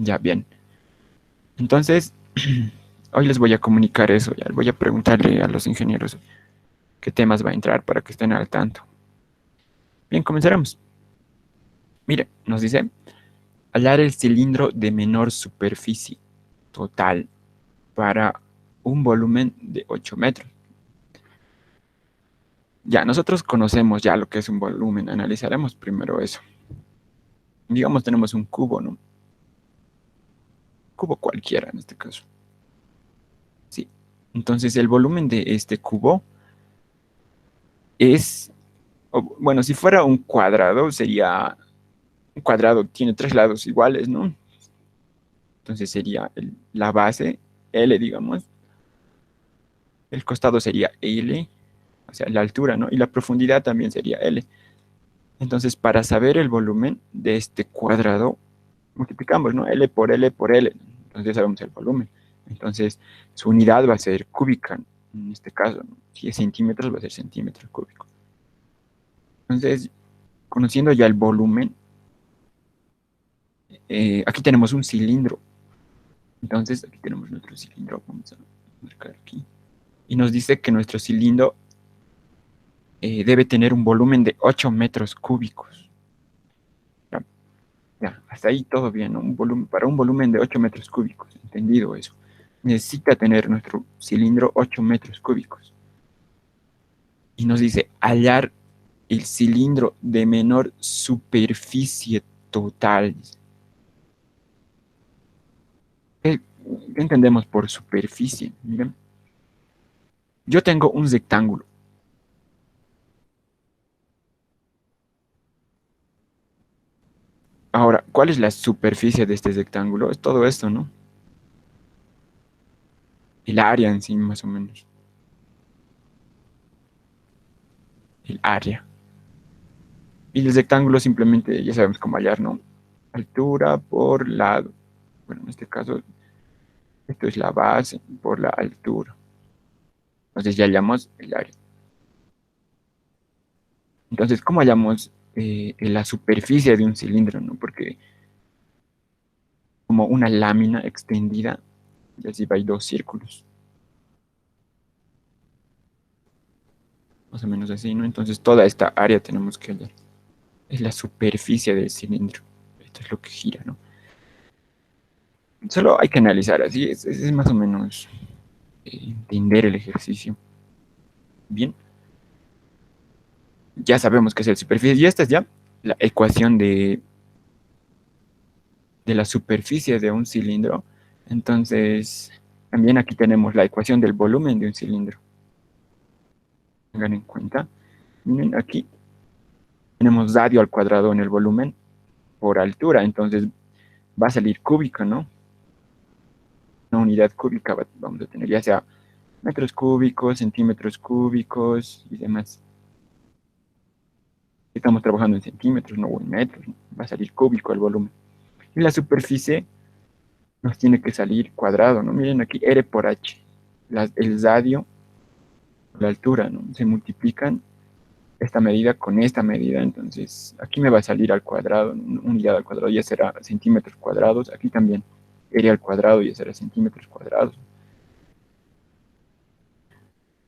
Ya, bien. Entonces, hoy les voy a comunicar eso, ya voy a preguntarle a los ingenieros qué temas va a entrar para que estén al tanto. Bien, comenzaremos. Mire, nos dice, hallar el cilindro de menor superficie total para un volumen de 8 metros. Ya, nosotros conocemos ya lo que es un volumen, analizaremos primero eso. Digamos, tenemos un cubo, ¿no? Cubo cualquiera en este caso. Sí. Entonces, el volumen de este cubo es, bueno, si fuera un cuadrado, sería, un cuadrado tiene tres lados iguales, ¿no? Entonces sería la base, L, digamos, el costado sería L, o sea, la altura, ¿no? Y la profundidad también sería L. Entonces, para saber el volumen de este cuadrado, multiplicamos, ¿no? L por L por L. Entonces ya sabemos el volumen. Entonces, su unidad va a ser cúbica, en este caso, ¿no? Si es centímetros, va a ser centímetros cúbicos. Entonces, conociendo ya el volumen, aquí tenemos un cilindro. Entonces, aquí tenemos nuestro cilindro. Vamos a marcar aquí. Y nos dice que nuestro cilindro debe tener un volumen de 8 metros cúbicos. Ya, ya, hasta ahí todo bien, ¿no? Un volumen, para un volumen de 8 metros cúbicos, entendido eso. Necesita tener nuestro cilindro 8 metros cúbicos. Y nos dice hallar el cilindro de menor superficie total. ¿Qué entendemos por superficie? Miren, yo tengo un rectángulo. Ahora, ¿cuál es la superficie de este rectángulo? Es todo esto, ¿no? El área en sí, más o menos. El área. Y el rectángulo simplemente, ya sabemos cómo hallar, ¿no? Altura por lado. Bueno, en este caso, esto es la base por la altura. Entonces ya hallamos el área. Entonces, ¿cómo hallamos la superficie de un cilindro, ¿no? Porque como una lámina extendida, y así va, hay dos círculos, más o menos así, ¿no? Entonces toda esta área tenemos que hallar. Es la superficie del cilindro. Esto es lo que gira, ¿no? Solo hay que analizar así, es más o menos entender el ejercicio. Bien, ya sabemos qué es la superficie. Y esta es ya la ecuación de la superficie de un cilindro. Entonces, también aquí tenemos la ecuación del volumen de un cilindro. Tengan en cuenta. Miren, aquí tenemos radio al cuadrado en el volumen por altura. Entonces, va a salir cúbico, ¿no? Una unidad cúbica vamos a tener, ya sea metros cúbicos, centímetros cúbicos y demás. Estamos trabajando en centímetros, no en metros, ¿no? Va a salir cúbico el volumen. Y la superficie nos tiene que salir cuadrado, ¿no? Miren aquí, R por H. El radio, la altura, ¿no? Se multiplican esta medida con esta medida, entonces aquí me va a salir al cuadrado, ¿no? Unidad al cuadrado ya será centímetros cuadrados, aquí también R al cuadrado ya será centímetros cuadrados.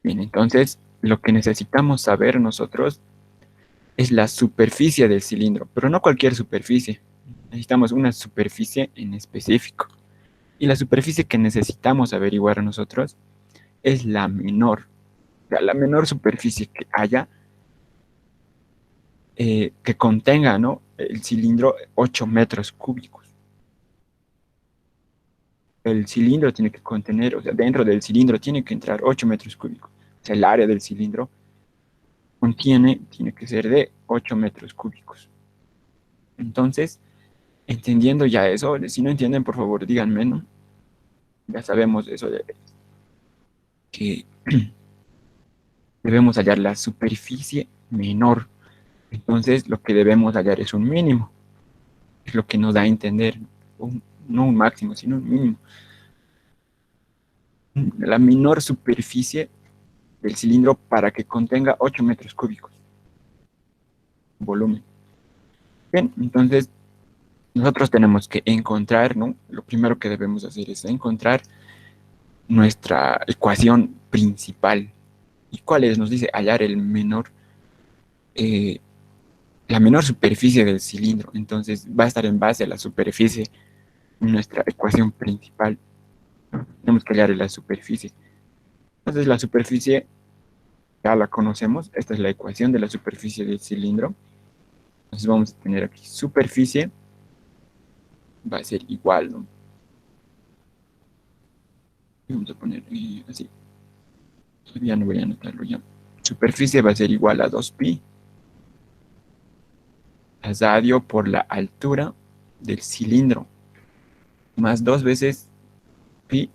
Bien, entonces lo que necesitamos saber nosotros es la superficie del cilindro, pero no cualquier superficie. Necesitamos una superficie en específico. Y la superficie que necesitamos averiguar nosotros es la menor. O sea, la menor superficie que haya que contenga, ¿no? El cilindro 8 metros cúbicos. El cilindro tiene que contener, o sea, dentro del cilindro tiene que entrar 8 metros cúbicos. O sea, el área del cilindro tiene que ser de 8 metros cúbicos. Entonces, entendiendo ya eso, si no entienden, por favor, díganme, ¿no? Ya sabemos eso de que debemos hallar la superficie menor. Entonces, lo que debemos hallar es un mínimo. Es lo que nos da a entender, no un máximo, sino un mínimo. La menor superficie del cilindro para que contenga 8 metros cúbicos volumen. Bien, entonces nosotros tenemos que encontrar, ¿no? Lo primero que debemos hacer es encontrar nuestra ecuación principal. ¿Y cuál es? Nos dice hallar eh, la menor superficie del cilindro. Entonces va a estar en base a la superficie en nuestra ecuación principal, ¿no? Tenemos que hallar la superficie. Entonces la superficie ya la conocemos. Esta es la ecuación de la superficie del cilindro. Entonces vamos a tener aquí superficie va a ser igual, ¿no? Vamos a poner así. Ya no voy a anotarlo ya. Superficie va a ser igual a 2pi radio por la altura del cilindro, más 2 veces pi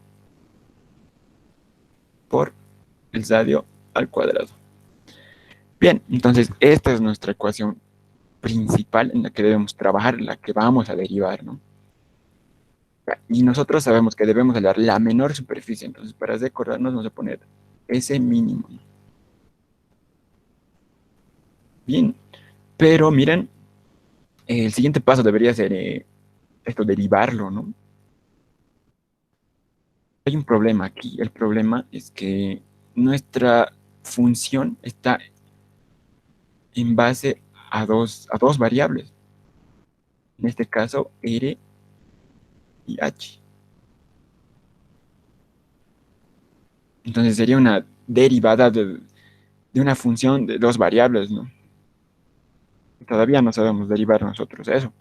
por el radio al cuadrado. Bien, entonces esta es nuestra ecuación principal en la que debemos trabajar, en la que vamos a derivar, ¿no? Y nosotros sabemos que debemos hallar la menor superficie, entonces para recordarnos vamos a poner ese mínimo, ¿no? Bien, pero miren, el siguiente paso debería ser esto, derivarlo, ¿no? Hay un problema aquí. El problema es que nuestra función está en base a dos variables. En este caso, R y H. Entonces sería una derivada de una función de dos variables, ¿no? Todavía no sabemos derivar nosotros eso.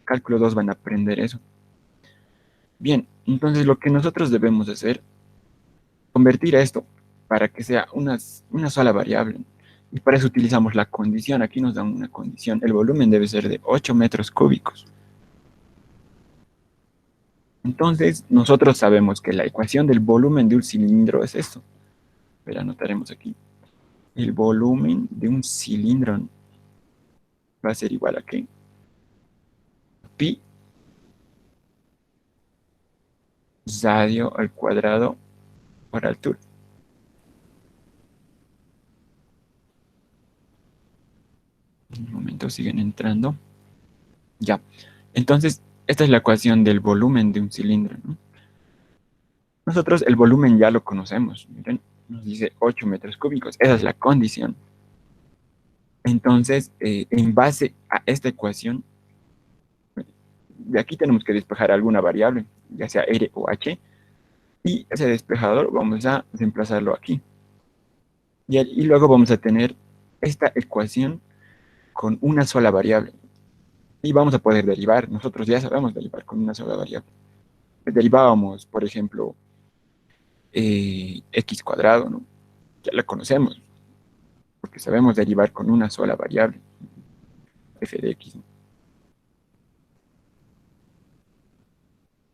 Cálculo 2 van a aprender eso. Bien, entonces lo que nosotros debemos hacer convertir esto para que sea una sola variable. Y para eso utilizamos la condición. Aquí nos dan una condición. El volumen debe ser de 8 metros cúbicos. Entonces, nosotros sabemos que la ecuación del volumen de un cilindro es esto. Pero anotaremos aquí. El volumen de un cilindro va a ser igual a ¿qué? Pi radio al cuadrado por altura. En un momento siguen entrando. Ya. Entonces, esta es la ecuación del volumen de un cilindro, ¿no? Nosotros el volumen ya lo conocemos. Miren, nos dice 8 metros cúbicos. Esa es la condición. Entonces, en base a esta ecuación, de aquí tenemos que despejar alguna variable, ya sea R o H, y ese despejador vamos a reemplazarlo aquí. Y luego vamos a tener esta ecuación con una sola variable. Y vamos a poder derivar. Nosotros ya sabemos derivar con una sola variable. Derivábamos, por ejemplo, x cuadrado, ¿no? Ya la conocemos, porque sabemos derivar con una sola variable, f de x, ¿no?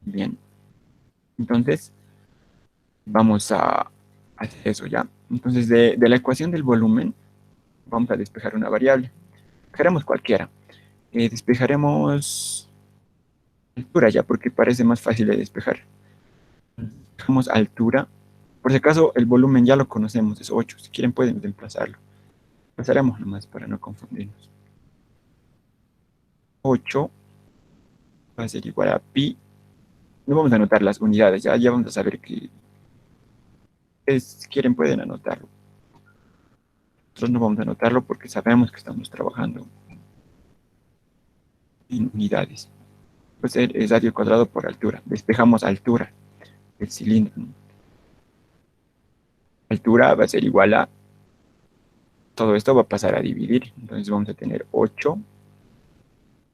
Bien, entonces vamos a hacer eso ya. Entonces, de la ecuación del volumen, vamos a despejar una variable. Despejaremos cualquiera. Despejaremos altura ya, porque parece más fácil de despejar. Dejamos altura. Por si acaso, el volumen ya lo conocemos, es 8. Si quieren, pueden reemplazarlo. Pasaremos nomás para no confundirnos. 8 va a ser igual a pi. No vamos a anotar las unidades, ya vamos a saber que si quieren pueden anotarlo. Nosotros no vamos a anotarlo porque sabemos que estamos trabajando en unidades. Pues es radio cuadrado por altura. Despejamos altura del cilindro, ¿no? Altura va a ser igual a, todo esto va a pasar a dividir. Entonces vamos a tener 8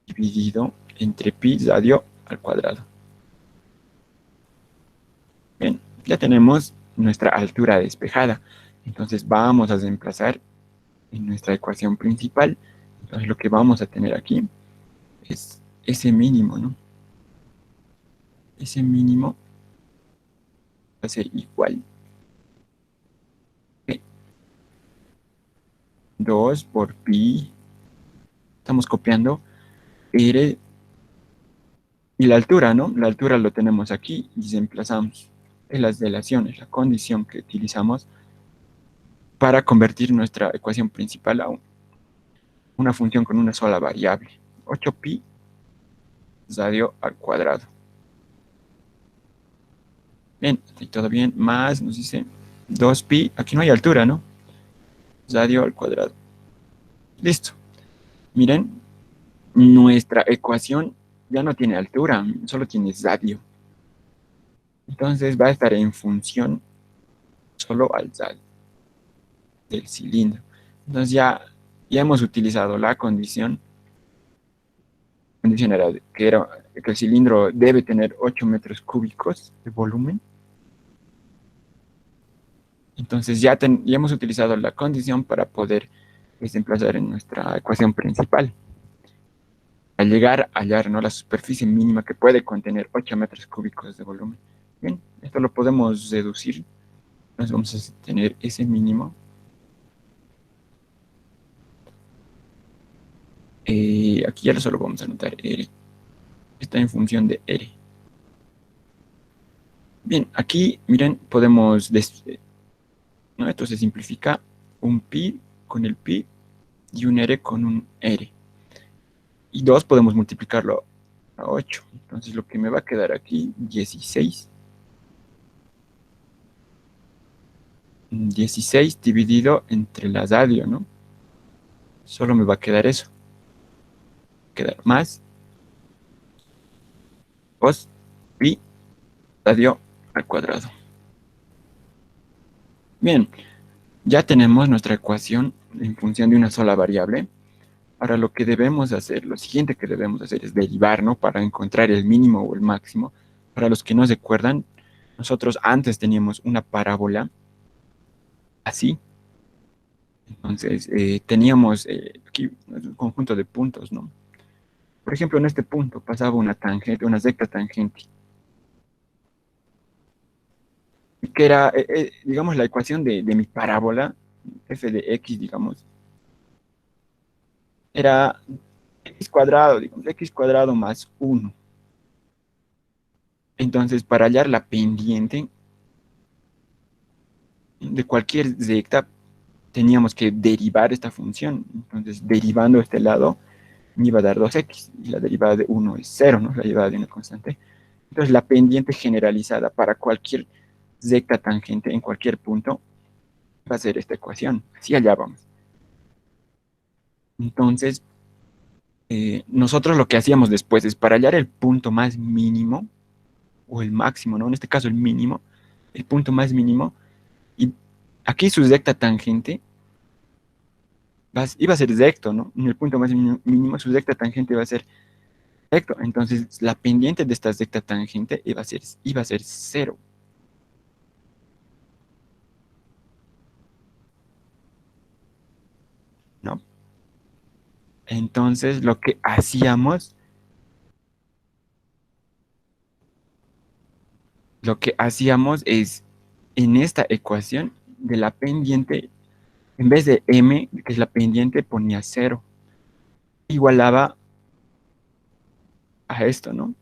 dividido entre pi radio al cuadrado. Bien, ya tenemos nuestra altura despejada. Entonces vamos a reemplazar en nuestra ecuación principal. Entonces lo que vamos a tener aquí es ese mínimo, ¿no? Ese mínimo va a ser igual a 2 por pi. Estamos copiando R y la altura, ¿no? La altura lo tenemos aquí y reemplazamos en las relaciones, la condición que utilizamos para convertir nuestra ecuación principal a una función con una sola variable. 8pi radio al cuadrado. Bien, aquí todo bien, más nos dice 2pi, aquí no hay altura, ¿no? Radio al cuadrado. Listo. Miren, nuestra ecuación ya no tiene altura, solo tiene radio. Entonces va a estar en función solo al radio del cilindro. Entonces ya hemos utilizado la condición era que el cilindro debe tener 8 metros cúbicos de volumen. Entonces ya hemos utilizado la condición para poder emplazar en nuestra ecuación principal. Al llegar a hallar, ¿no?, la superficie mínima que puede contener 8 metros cúbicos de volumen. Bien, esto lo podemos deducir. Entonces vamos a tener ese mínimo. Aquí ya solo vamos a anotar R. Está en función de R. Bien, aquí, miren, podemos... ¿no? Esto se simplifica, un pi con el pi y un r con un r. Y 2 podemos multiplicarlo a 8. Entonces lo que me va a quedar aquí, 16. 16 dividido entre la radio, ¿no? Solo me va a quedar eso. Quedar más 2 pi radio al cuadrado. Bien, ya tenemos nuestra ecuación en función de una sola variable. Ahora lo que debemos hacer, lo siguiente que debemos hacer es derivar, ¿no?, para encontrar el mínimo o el máximo. Para los que no se acuerdan, nosotros antes teníamos una parábola así. Entonces teníamos aquí un conjunto de puntos, ¿no? Por ejemplo, en este punto pasaba una tangente, una recta tangente, que era, digamos, la ecuación de mi parábola, f de x, digamos, era x cuadrado, digamos, x cuadrado más 1. Entonces, para hallar la pendiente de cualquier recta, teníamos que derivar esta función. Entonces, derivando este lado, me iba a dar 2x, y la derivada de 1 es 0, ¿no? La derivada de una constante. Entonces, la pendiente generalizada para cualquier recta tangente en cualquier punto va a ser esta ecuación. Así allá vamos. Entonces, nosotros lo que hacíamos después es para hallar el punto más mínimo, o el máximo, ¿no? En este caso el mínimo, el punto más mínimo, y aquí su recta tangente iba a ser recto, ¿no? En el punto más mínimo, su recta tangente va a ser recto. Entonces, la pendiente de esta recta tangente iba a ser 0. ¿No? Entonces, lo que hacíamos es, en esta ecuación de la pendiente, en vez de m, que es la pendiente, ponía 0. Igualaba a esto, ¿no?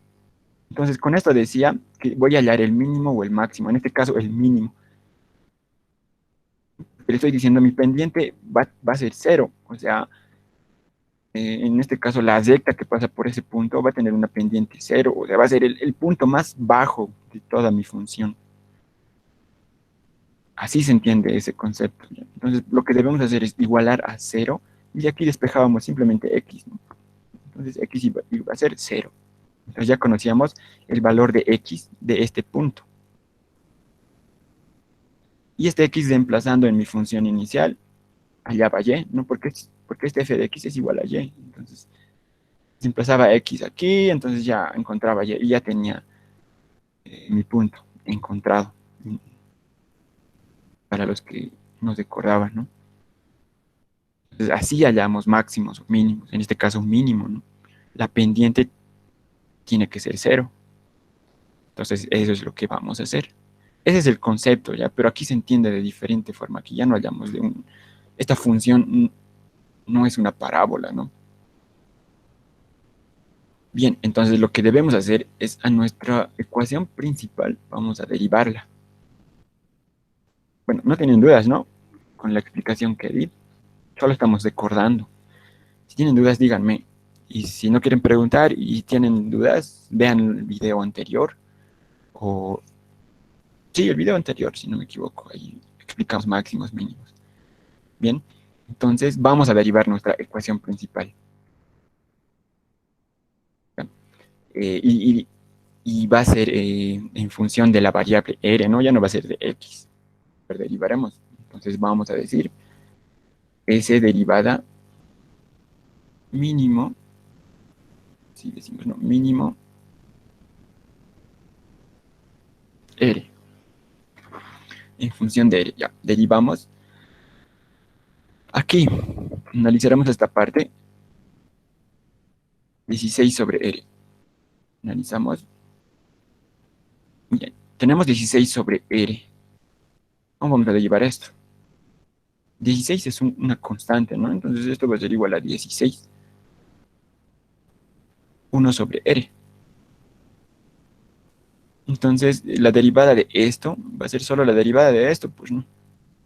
Entonces, con esto decía que voy a hallar el mínimo o el máximo, en este caso el mínimo. Le estoy diciendo, mi pendiente va a ser 0, o sea, en este caso la recta que pasa por ese punto va a tener una pendiente 0, o sea, va a ser el punto más bajo de toda mi función. Así se entiende ese concepto. Entonces, lo que debemos hacer es igualar a 0, y aquí despejábamos simplemente x, ¿no? Entonces, x iba a ser 0. Entonces ya conocíamos el valor de x de este punto. Y este x reemplazando en mi función inicial, allá va y, ¿no? Porque este f de x es igual a y. Entonces, reemplazaba x aquí, entonces ya encontraba y ya tenía mi punto encontrado, para los que no se acordaban, ¿no? Entonces, así hallamos máximos o mínimos, en este caso un mínimo, ¿no? La pendiente tiene que ser 0. Entonces, eso es lo que vamos a hacer. Ese es el concepto, ¿ya? Pero aquí se entiende de diferente forma. Aquí ya no hallamos esta función no es una parábola, ¿no? Bien, entonces lo que debemos hacer es a nuestra ecuación principal, vamos a derivarla. Bueno, no tienen dudas, ¿no? Con la explicación que di, solo estamos recordando. Si tienen dudas, díganme Y si no quieren preguntar y tienen dudas, vean el video anterior. O sí, el video anterior, si no me equivoco. Ahí explicamos máximos, mínimos. Bien, entonces vamos a derivar nuestra ecuación principal. Eh, y, y- y va a ser en función de la variable r, ¿no? Ya no va a ser de x. Pero derivaremos. Entonces vamos a decir s derivada mínimo, si decimos no, mínimo r, en función de r. Ya, derivamos. Aquí analizaremos esta parte, 16 sobre r. Analizamos. Bien, tenemos 16 sobre r. ¿Cómo vamos a derivar esto? 16 es una constante, ¿no? Entonces esto va a ser igual a 16, 1 sobre r. Entonces la derivada de esto va a ser solo la derivada de esto, pues no.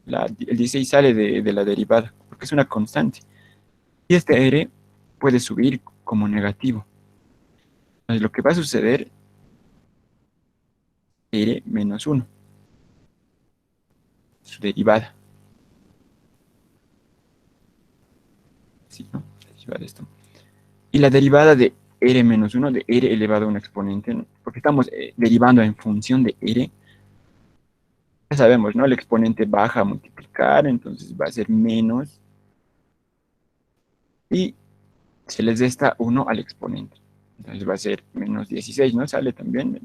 El 16 sale de la derivada, porque es una constante. Y este r puede subir como negativo. Entonces lo que va a suceder, r menos 1, su derivada. ¿Sí, no? La derivada de esto. Y la derivada de r menos 1 de r elevado a un exponente, ¿no? Porque estamos derivando en función de r. Ya sabemos, ¿no? El exponente baja a multiplicar, entonces va a ser menos. Y se les resta 1 al exponente. Entonces va a ser menos 16, ¿no? Sale también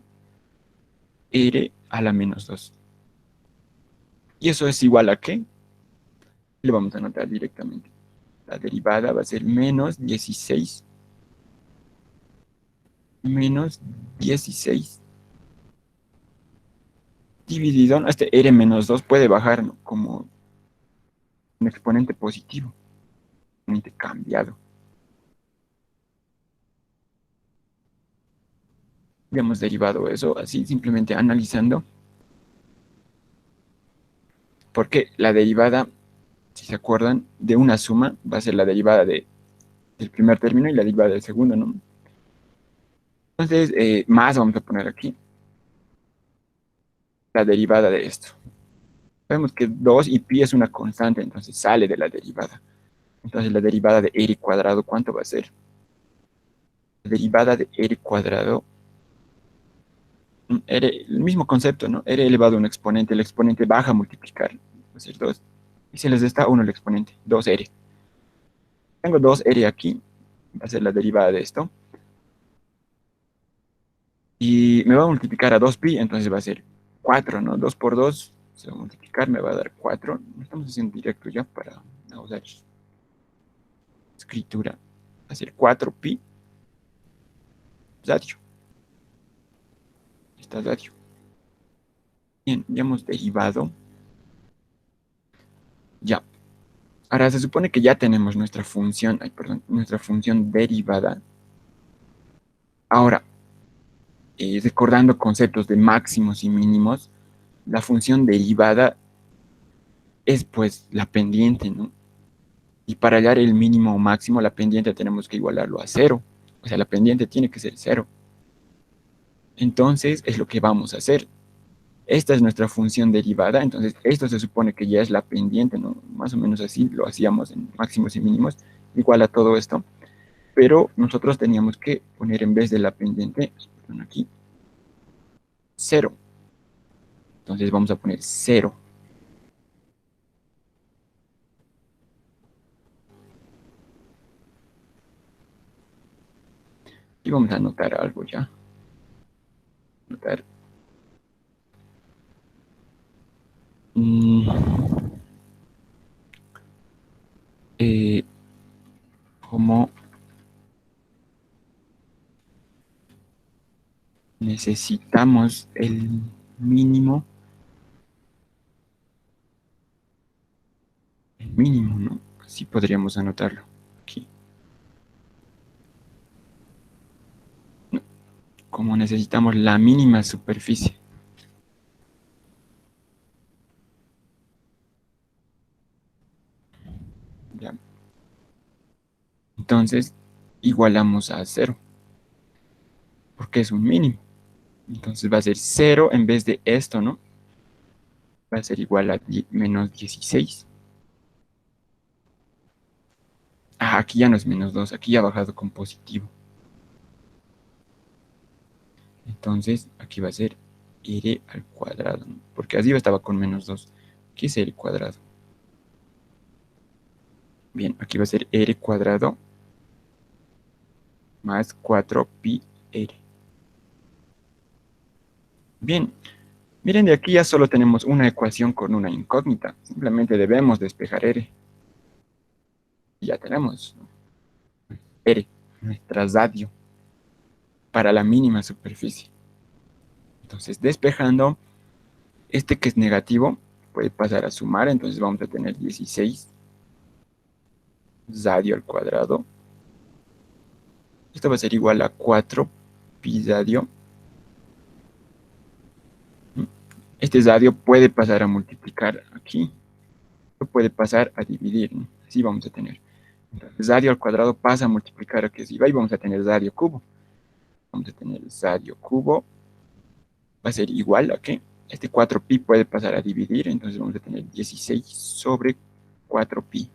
r a la menos 2. ¿Y eso es igual a qué? Le vamos a anotar directamente. La derivada va a ser menos 16 dividido, ¿no? Este r menos 2 puede bajar, ¿no? Como un exponente positivo, un exponente cambiado. Ya hemos derivado eso así, simplemente analizando, porque la derivada, si se acuerdan, de una suma va a ser la derivada del primer término y la derivada del segundo, ¿no? Entonces, más vamos a poner aquí la derivada de esto. Sabemos que 2 y pi es una constante, entonces sale de la derivada. Entonces la derivada de r cuadrado, ¿cuánto va a ser? La derivada de r cuadrado, el mismo concepto, ¿no? R elevado a un exponente, el exponente baja a multiplicar, va a ser 2. Y se les resta 1 el exponente, 2r. Tengo 2r aquí, va a ser la derivada de esto. Y me va a multiplicar a 2pi, entonces va a ser 4, ¿no? 2 por 2 se va a multiplicar, me va a dar 4. Estamos haciendo directo ya para no usar escritura. Va a ser 4pi Zadio. Está Zadio. Bien, ya hemos derivado. Ya. Ahora se supone que ya tenemos nuestra función, ay, perdón, nuestra función derivada. Ahora, recordando conceptos de máximos y mínimos, la función derivada es pues la pendiente, ¿no? Y para hallar el mínimo o máximo, la pendiente tenemos que igualarlo a cero. O sea, la pendiente tiene que ser cero. Entonces, es lo que vamos a hacer. Esta es nuestra función derivada, entonces esto se supone que ya es la pendiente, ¿no? Más o menos así lo hacíamos en máximos y mínimos, igual a todo esto, pero nosotros teníamos que poner en vez de la pendiente, perdón, aquí, cero. Entonces vamos a poner cero. Y vamos a anotar algo ya. Anotar. mm, eh, Como necesitamos el mínimo, ¿no? Así podríamos anotarlo aquí. No, como necesitamos la mínima superficie. ¿Ya? Entonces, igualamos a cero, porque es un mínimo. Entonces va a ser cero en vez de esto, ¿no? Va a ser igual a menos 16. Ah, aquí ya no es menos 2, aquí ya ha bajado con positivo. Entonces aquí va a ser r al cuadrado, ¿no? Porque arriba estaba con menos 2. Aquí es r cuadrado. Bien, aquí va a ser r cuadrado más 4pi r. Bien, miren, de aquí ya solo tenemos una ecuación con una incógnita. Simplemente debemos despejar r. Y ya tenemos, ¿no? R, nuestra radio, para la mínima superficie. Entonces, despejando, este que es negativo puede pasar a sumar, entonces vamos a tener 16 radio al cuadrado. Esto va a ser igual a 4 pi radio. Este radio puede pasar a multiplicar aquí, puede pasar a dividir, ¿no? Así vamos a tener. Entonces, radio al cuadrado pasa a multiplicar aquí arriba y vamos a tener radio cubo. Vamos a tener radio cubo, va a ser igual a que este 4pi puede pasar a dividir, entonces vamos a tener 16 sobre 4pi.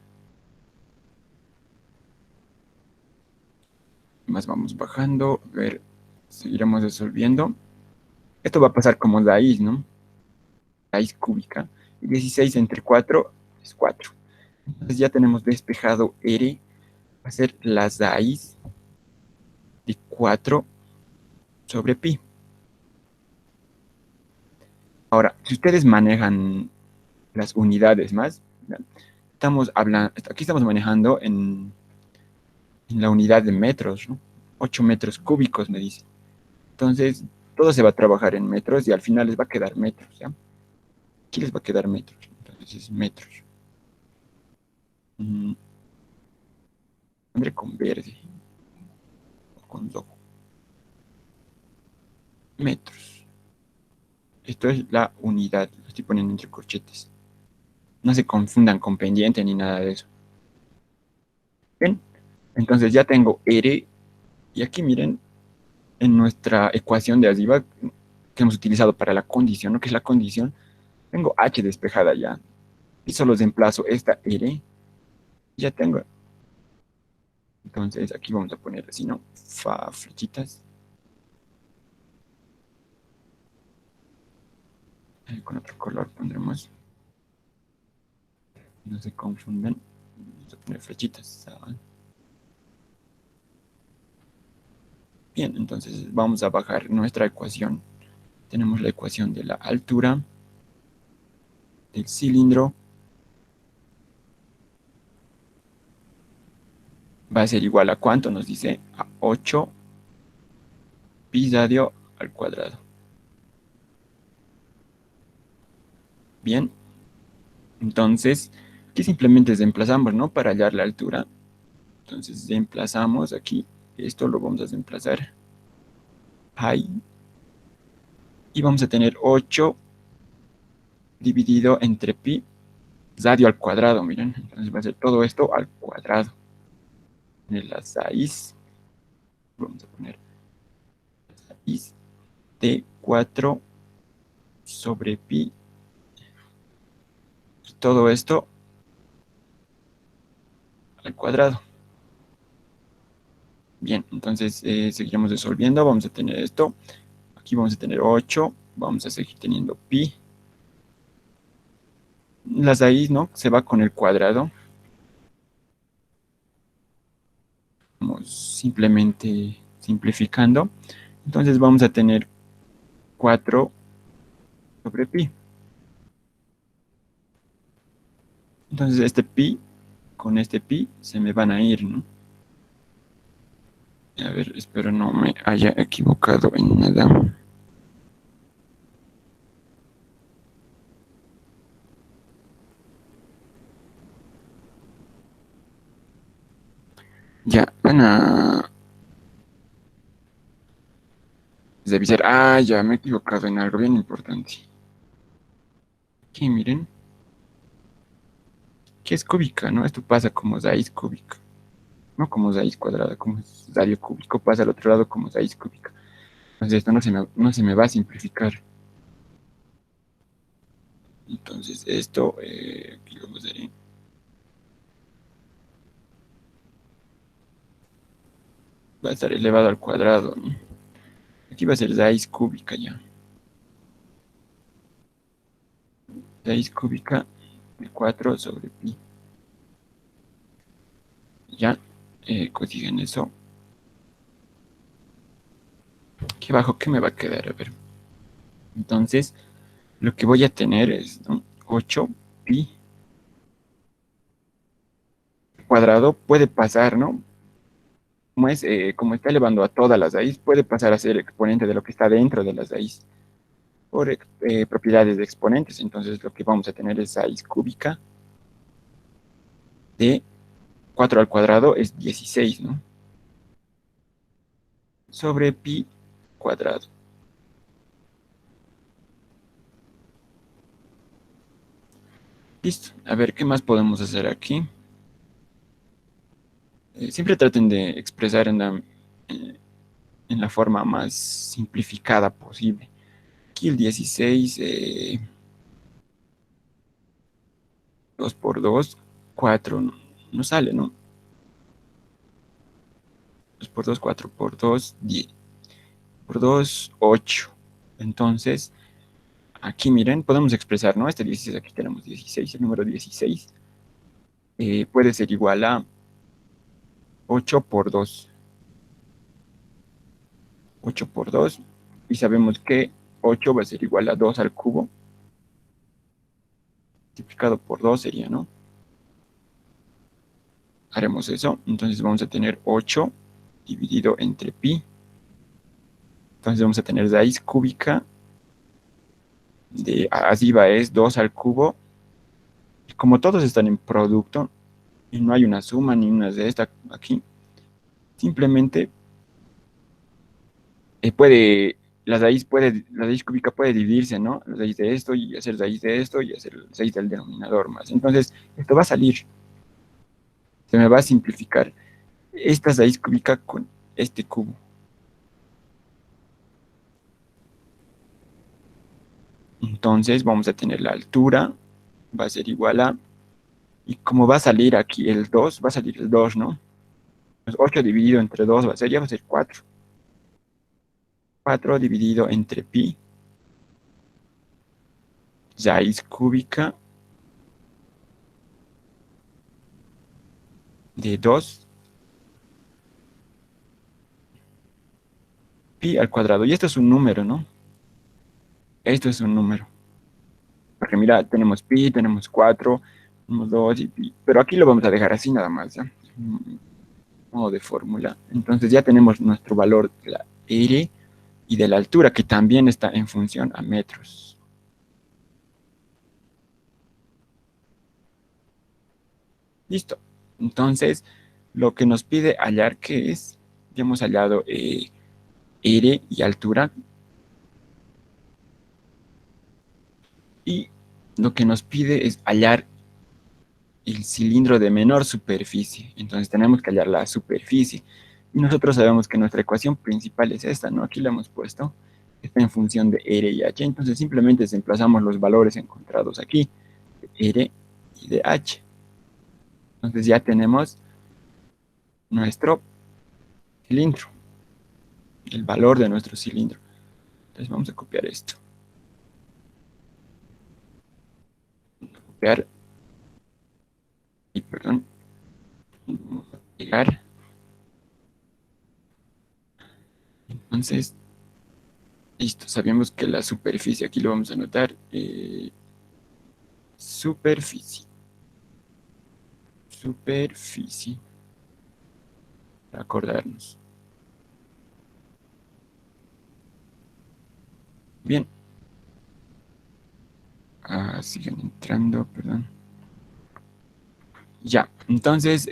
Más vamos bajando, a ver, seguiremos resolviendo. Esto va a pasar como raíz, ¿no? Raíz cúbica. Y 16 entre 4 es 4. Entonces ya tenemos despejado R, va a ser la raíz de 4 sobre pi. Ahora, si ustedes manejan las unidades más, estamos hablando, aquí estamos manejando en la unidad de metros, ¿no? 8 metros cúbicos, me dice. Entonces, todo se va a trabajar en metros y al final les va a quedar metros, ¿ya? Aquí les va a quedar metros, entonces es metros. Mm, Pondré con verde o con rojo. Metros. Esto es la unidad, lo estoy poniendo entre corchetes. No se confundan con pendiente ni nada de eso. Bien, entonces ya tengo R y aquí miren en nuestra ecuación de arriba que hemos utilizado para la condición, ¿no? Que es la condición, tengo H despejada ya. Y solo reemplazo esta R. Ya tengo. Entonces aquí vamos a poner así, ¿no? Fa, flechitas. Con otro color pondremos. No se confundan. Vamos a poner flechitas. Bien, entonces vamos a bajar nuestra ecuación. Tenemos la ecuación de la altura del cilindro. Va a ser igual a ¿cuánto? Nos dice a 8 pi radio al cuadrado. Bien, entonces aquí simplemente desemplazamos, ¿no? Para hallar la altura. Entonces desemplazamos aquí. Esto lo vamos a desemplazar ahí. Y vamos a tener 8 dividido entre pi radio al cuadrado, miren. Entonces va a ser todo esto al cuadrado. En la raíz, vamos a poner raíz de 4 sobre pi. Y todo esto al cuadrado. Bien, entonces seguiremos resolviendo. Vamos a tener esto. Aquí vamos a tener 8. Vamos a seguir teniendo pi. La raíz, ¿no? Se va con el cuadrado. Vamos simplemente simplificando. Entonces vamos a tener 4 sobre pi. Entonces este pi con este pi se me van a ir, ¿no? A ver, espero no me haya equivocado en nada. Ya, van a revisar. Ah, ya me he equivocado en algo bien importante. Aquí, miren. Que es cúbica, ¿no? Esto pasa como raíz cúbica. no como raíz cuadrada, como es radio cúbico, pasa al otro lado como raíz cúbica. Entonces esto no se me va a simplificar. Entonces esto, aquí lo usaré, va a estar elevado al cuadrado, ¿no? Aquí va a ser raíz cúbica ya. Raíz cúbica de 4 sobre pi. Ya, cosigen eso. Aquí abajo, ¿qué me va a quedar? A ver. Entonces, lo que voy a tener es, ¿no? 8 pi cuadrado puede pasar, ¿no? Como está elevando a todas las raíces, puede pasar a ser exponente de lo que está dentro de las raíces por propiedades de exponentes. Entonces, lo que vamos a tener es raíz cúbica de 4 al cuadrado es 16, ¿no? Sobre pi cuadrado. Listo. A ver, ¿qué más podemos hacer aquí? Siempre traten de expresar en la forma más simplificada posible. Aquí el 16, 2 por 2, 4, no sale, ¿no? 2 por 2, 4 por 2, 10. Por 2, 8. Entonces, aquí miren, podemos expresar, ¿no? Este 16, aquí tenemos 16, el número 16 puede ser igual a 8 por 2. 8 por 2. Y sabemos que 8 va a ser igual a 2 al cubo. Multiplicado por 2 sería, ¿no? Haremos eso. Entonces vamos a tener 8 dividido entre pi. Entonces vamos a tener raíz cúbica de arriba es 2 al cubo. Y como todos están en producto y no hay una suma ni una de esta aquí, simplemente la raíz cúbica puede dividirse, ¿no? La raíz de esto y hacer raíz de esto y hacer raíz del denominador más. Entonces, esto va a salir, se me va a simplificar esta raíz cúbica con este cubo. Entonces, vamos a tener la altura, va a ser igual a, y como va a salir aquí el 2 va a salir el 2, ¿no? Pues 8 dividido entre 2 ya va a ser 4. 4 dividido entre pi, raíz cúbica de 2 pi al cuadrado. Y esto es un número, ¿no? Esto es un número. Porque mira, tenemos pi, tenemos 4, tenemos 2 y pi. Pero aquí lo vamos a dejar así nada más, ¿ya? Modo de fórmula. Entonces ya tenemos nuestro valor de la R y de la altura, que también está en función a metros. Listo. Entonces, lo que nos pide hallar, ¿qué es? Ya hemos hallado R y altura. Y lo que nos pide es hallar el cilindro de menor superficie. Entonces tenemos que hallar la superficie. Y nosotros sabemos que nuestra ecuación principal es esta, ¿no? Aquí la hemos puesto. Está en función de R y H. Entonces simplemente desplazamos los valores encontrados aquí, de R y de H. Entonces ya tenemos nuestro cilindro, el valor de nuestro cilindro. Entonces vamos a copiar esto. Copiar, y perdón, vamos a pegar. Entonces, listo, sabemos que la superficie, aquí lo vamos a anotar, superficie, superficie, para acordarnos. Bien, siguen entrando, perdón. Ya, entonces,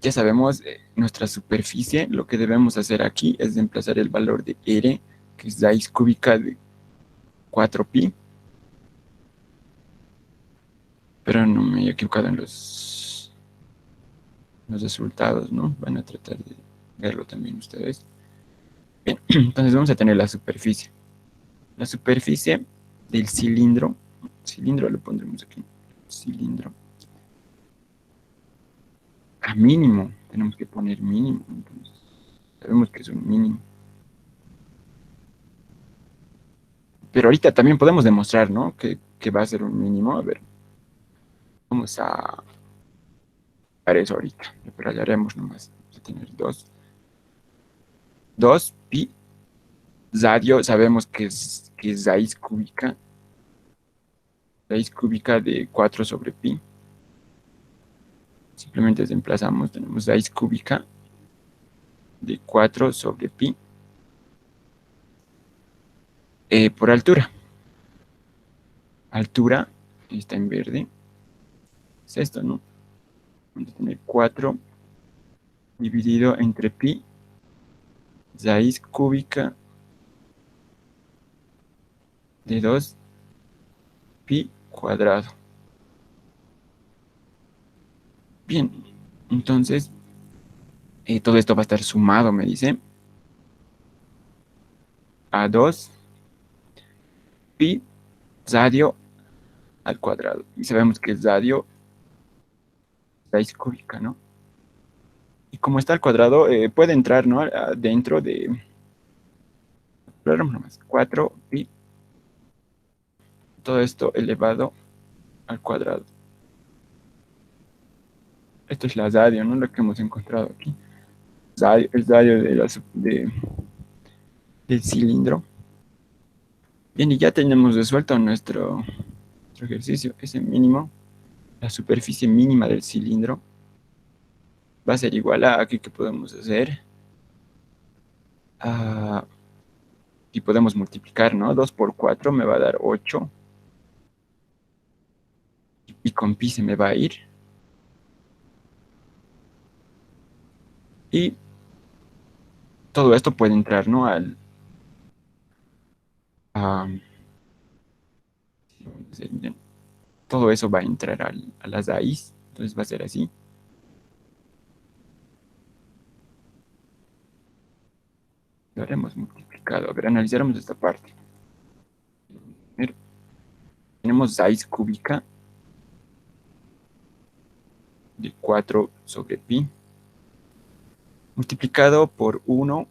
ya sabemos nuestra superficie. Lo que debemos hacer aquí es reemplazar el valor de R, que es raíz cúbica de 4pi, pero no me he equivocado en los... los resultados, ¿no? Van a tratar de verlo también ustedes. Bien, entonces vamos a tener la superficie. La superficie del cilindro lo pondremos aquí, cilindro, a mínimo, tenemos que poner mínimo, entonces sabemos que es un mínimo. Pero ahorita también podemos demostrar, ¿no? Que va a ser un mínimo. A ver, vamos a ver eso ahorita, pero ya haremos nomás. Vamos a tener 2 pi radio, sabemos que es raíz cúbica de 4 sobre pi. Simplemente desplazamos, tenemos raíz cúbica de 4 sobre pi por altura. Altura está en verde. Es esto, ¿no? Vamos a tener 4 dividido entre pi, raíz cúbica de 2 pi cuadrado. Bien, entonces todo esto va a estar sumado, me dice, a 2 pi radio al cuadrado. Y sabemos que es radio raíz cúbica, ¿no? Y como está al cuadrado, puede entrar, ¿no? Dentro de, nomás, 4 pi, todo esto elevado al cuadrado. Esto es la radio, ¿no? Lo que hemos encontrado aquí. El radio del cilindro. Bien, y ya tenemos resuelto nuestro ejercicio. Ese mínimo, la superficie mínima del cilindro, va a ser igual a aquí que podemos hacer. Y podemos multiplicar, ¿no? 2 por 4 me va a dar 8. Y con pi se me va a ir. Y todo esto puede entrar, ¿no? A- todo eso va a entrar a las raíz. Entonces va a ser así. Lo haremos multiplicado. A ver, analizaremos esta parte. A ver, tenemos raíz cúbica de 4 sobre pi multiplicado por 1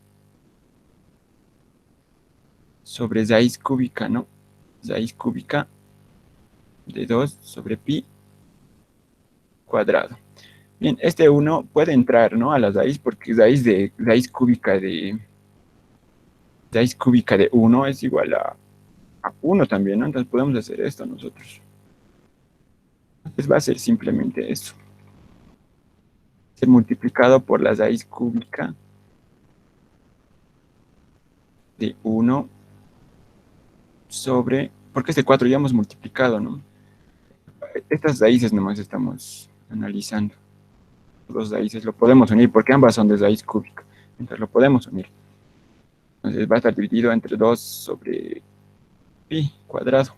sobre raíz cúbica, ¿no? Raíz cúbica de 2 sobre pi cuadrado. Bien, este 1 puede entrar, ¿no? A la raíz porque raíz cúbica de 1 es igual a 1 también, ¿no? Entonces podemos hacer esto nosotros. Entonces va a ser simplemente eso. Ser multiplicado por la raíz cúbica de 1 sobre, porque este 4 ya hemos multiplicado, ¿no? Estas raíces nomás estamos analizando. Los raíces lo podemos unir porque ambas son de raíz cúbica. Entonces lo podemos unir. Entonces va a estar dividido entre 2 sobre pi cuadrado.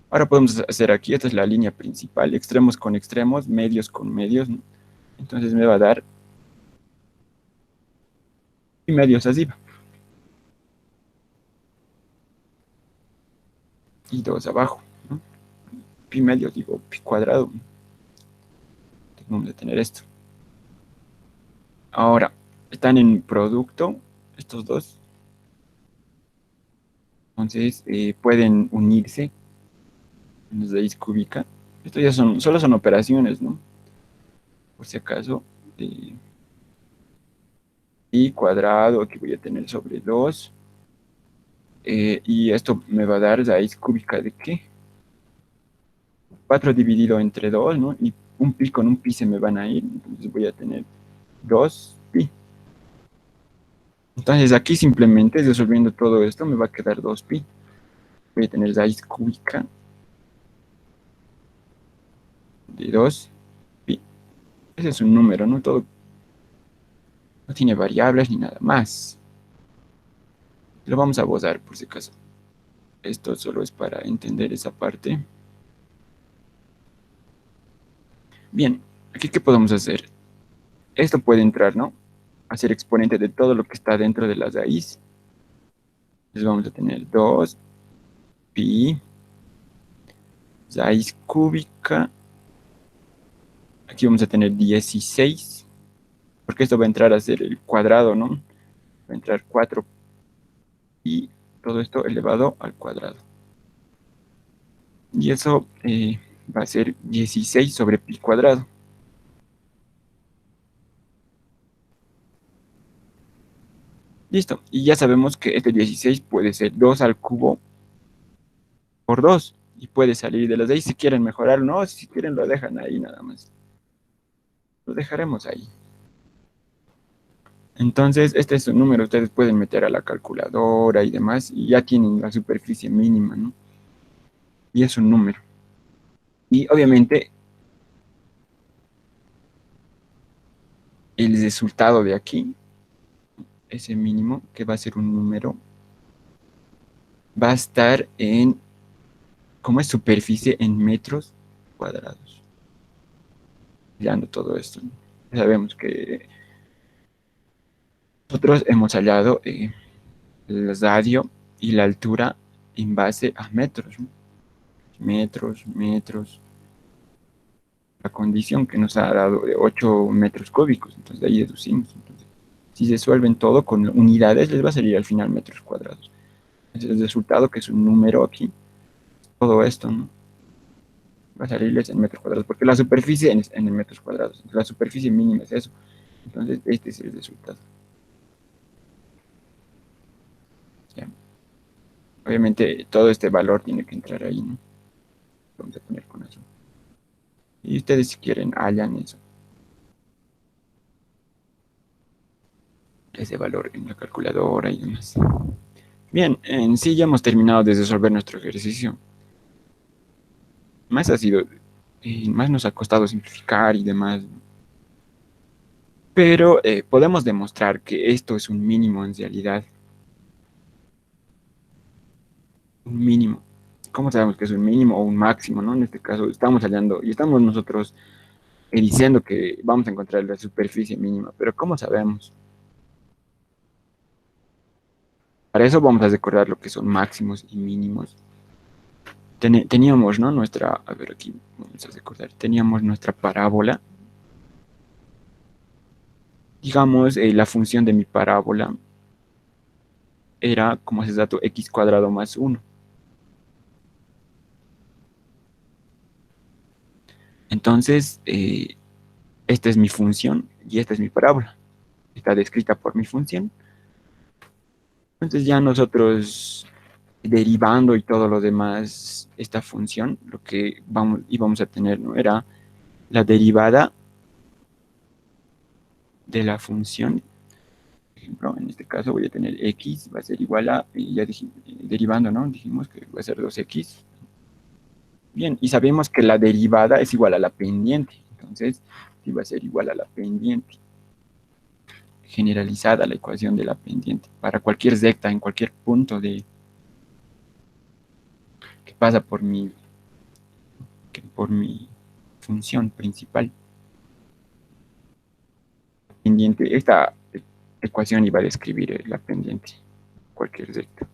Ahora podemos hacer aquí, esta es la línea principal, extremos con extremos, medios con medios, ¿no? Entonces me va a dar pi medios arriba y 2 abajo, ¿no? Pi medios, digo, pi cuadrado. Vamos a tener esto. Ahora, están en producto estos dos. Entonces pueden unirse en la raíz cúbica. Esto ya solo son operaciones, ¿no? Por si acaso. Pi cuadrado, aquí voy a tener sobre 2. Y esto me va a dar raíz cúbica de ¿qué? 4 dividido entre 2, ¿no? Y un pi con un pi se me van a ir. Entonces voy a tener 2 pi. Entonces aquí simplemente resolviendo todo esto me va a quedar 2 pi. Voy a tener raíz cúbica de 2 pi. Ese es un número, ¿no? Todo no tiene variables ni nada más. Lo vamos a borrar por si acaso. Esto solo es para entender esa parte. Bien, aquí ¿qué podemos hacer? esto puede entrar, ¿no? A ser exponente de todo lo que está dentro de la raíz. Entonces vamos a tener 2 pi raíz cúbica. Aquí vamos a tener 16, porque esto va a entrar a ser el cuadrado, ¿no? Va a entrar 4 pi, todo esto elevado al cuadrado. Y eso va a ser 16 sobre pi cuadrado. Listo. Y ya sabemos que este 16 puede ser 2 al cubo por 2. Y puede salir de las de ahí si quieren mejorar, no, si quieren lo dejan ahí nada más. Lo dejaremos ahí. Entonces, este es un número, ustedes pueden meter a la calculadora y demás, y ya tienen la superficie mínima, ¿no? Y es un número. Y obviamente, el resultado de aquí, ese mínimo, que va a ser un número, va a estar en, ¿cómo es superficie? En metros cuadrados. Hallando todo esto, ¿no? Sabemos que nosotros hemos hallado el radio y la altura en base a metros, ¿no? Metros, la condición que nos ha dado de 8 metros cúbicos, entonces de ahí deducimos. Entonces, si se suelven todo con unidades, les va a salir al final metros cuadrados. Ese es el resultado, que es un número aquí, todo esto, ¿no? Va a salirles en metros cuadrados, porque la superficie en metros cuadrados, la superficie mínima es eso. Entonces, este es el resultado. ¿Ya? Obviamente, todo este valor tiene que entrar ahí, ¿no? Vamos a poner con eso. Y ustedes, si quieren, hallan eso, ese valor en la calculadora y demás. Bien, en sí ya hemos terminado de resolver nuestro ejercicio. Más ha sido, más nos ha costado simplificar y demás. Pero podemos demostrar que esto es un mínimo en realidad. Un mínimo. ¿Cómo sabemos que es un mínimo o un máximo, no? En este caso estamos hallando y estamos nosotros diciendo que vamos a encontrar la superficie mínima. Pero ¿cómo sabemos? Para eso vamos a recordar lo que son máximos y mínimos. Teníamos, ¿no? Nuestra, a ver aquí, vamos a recordar, teníamos nuestra parábola. Digamos, la función de mi parábola era, como ese dato, x cuadrado más 1. Entonces, esta es mi función y esta es mi parábola. Está descrita por mi función. Entonces ya nosotros derivando y todo lo demás, esta función, lo que íbamos a tener, ¿no? Era la derivada de la función. Por ejemplo, en este caso voy a tener x, va a ser igual a, y ya dijimos, derivando, ¿no? Dijimos que va a ser 2x. Bien, y sabemos que la derivada es igual a la pendiente. Entonces, sí va a ser igual a la pendiente. Generalizada la ecuación de la pendiente. Para cualquier recta, en cualquier punto que pasa por mi función principal. Pendiente, esta ecuación iba a describir la pendiente, cualquier recta.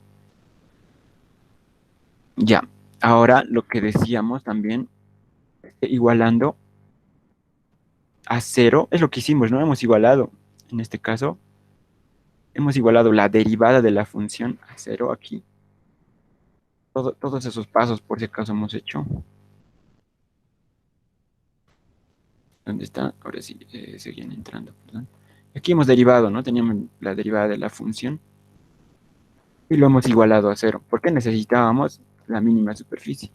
Ya, ahora lo que decíamos también, igualando a cero, es lo que hicimos, ¿no? Hemos igualado, en este caso, hemos igualado la derivada de la función a cero aquí. Todos esos pasos, por si acaso, hemos hecho. ¿Dónde está? Ahora sí, seguían entrando, perdón. Aquí hemos derivado, ¿no? Teníamos la derivada de la función y lo hemos igualado a cero. ¿Por qué necesitábamos la mínima superficie?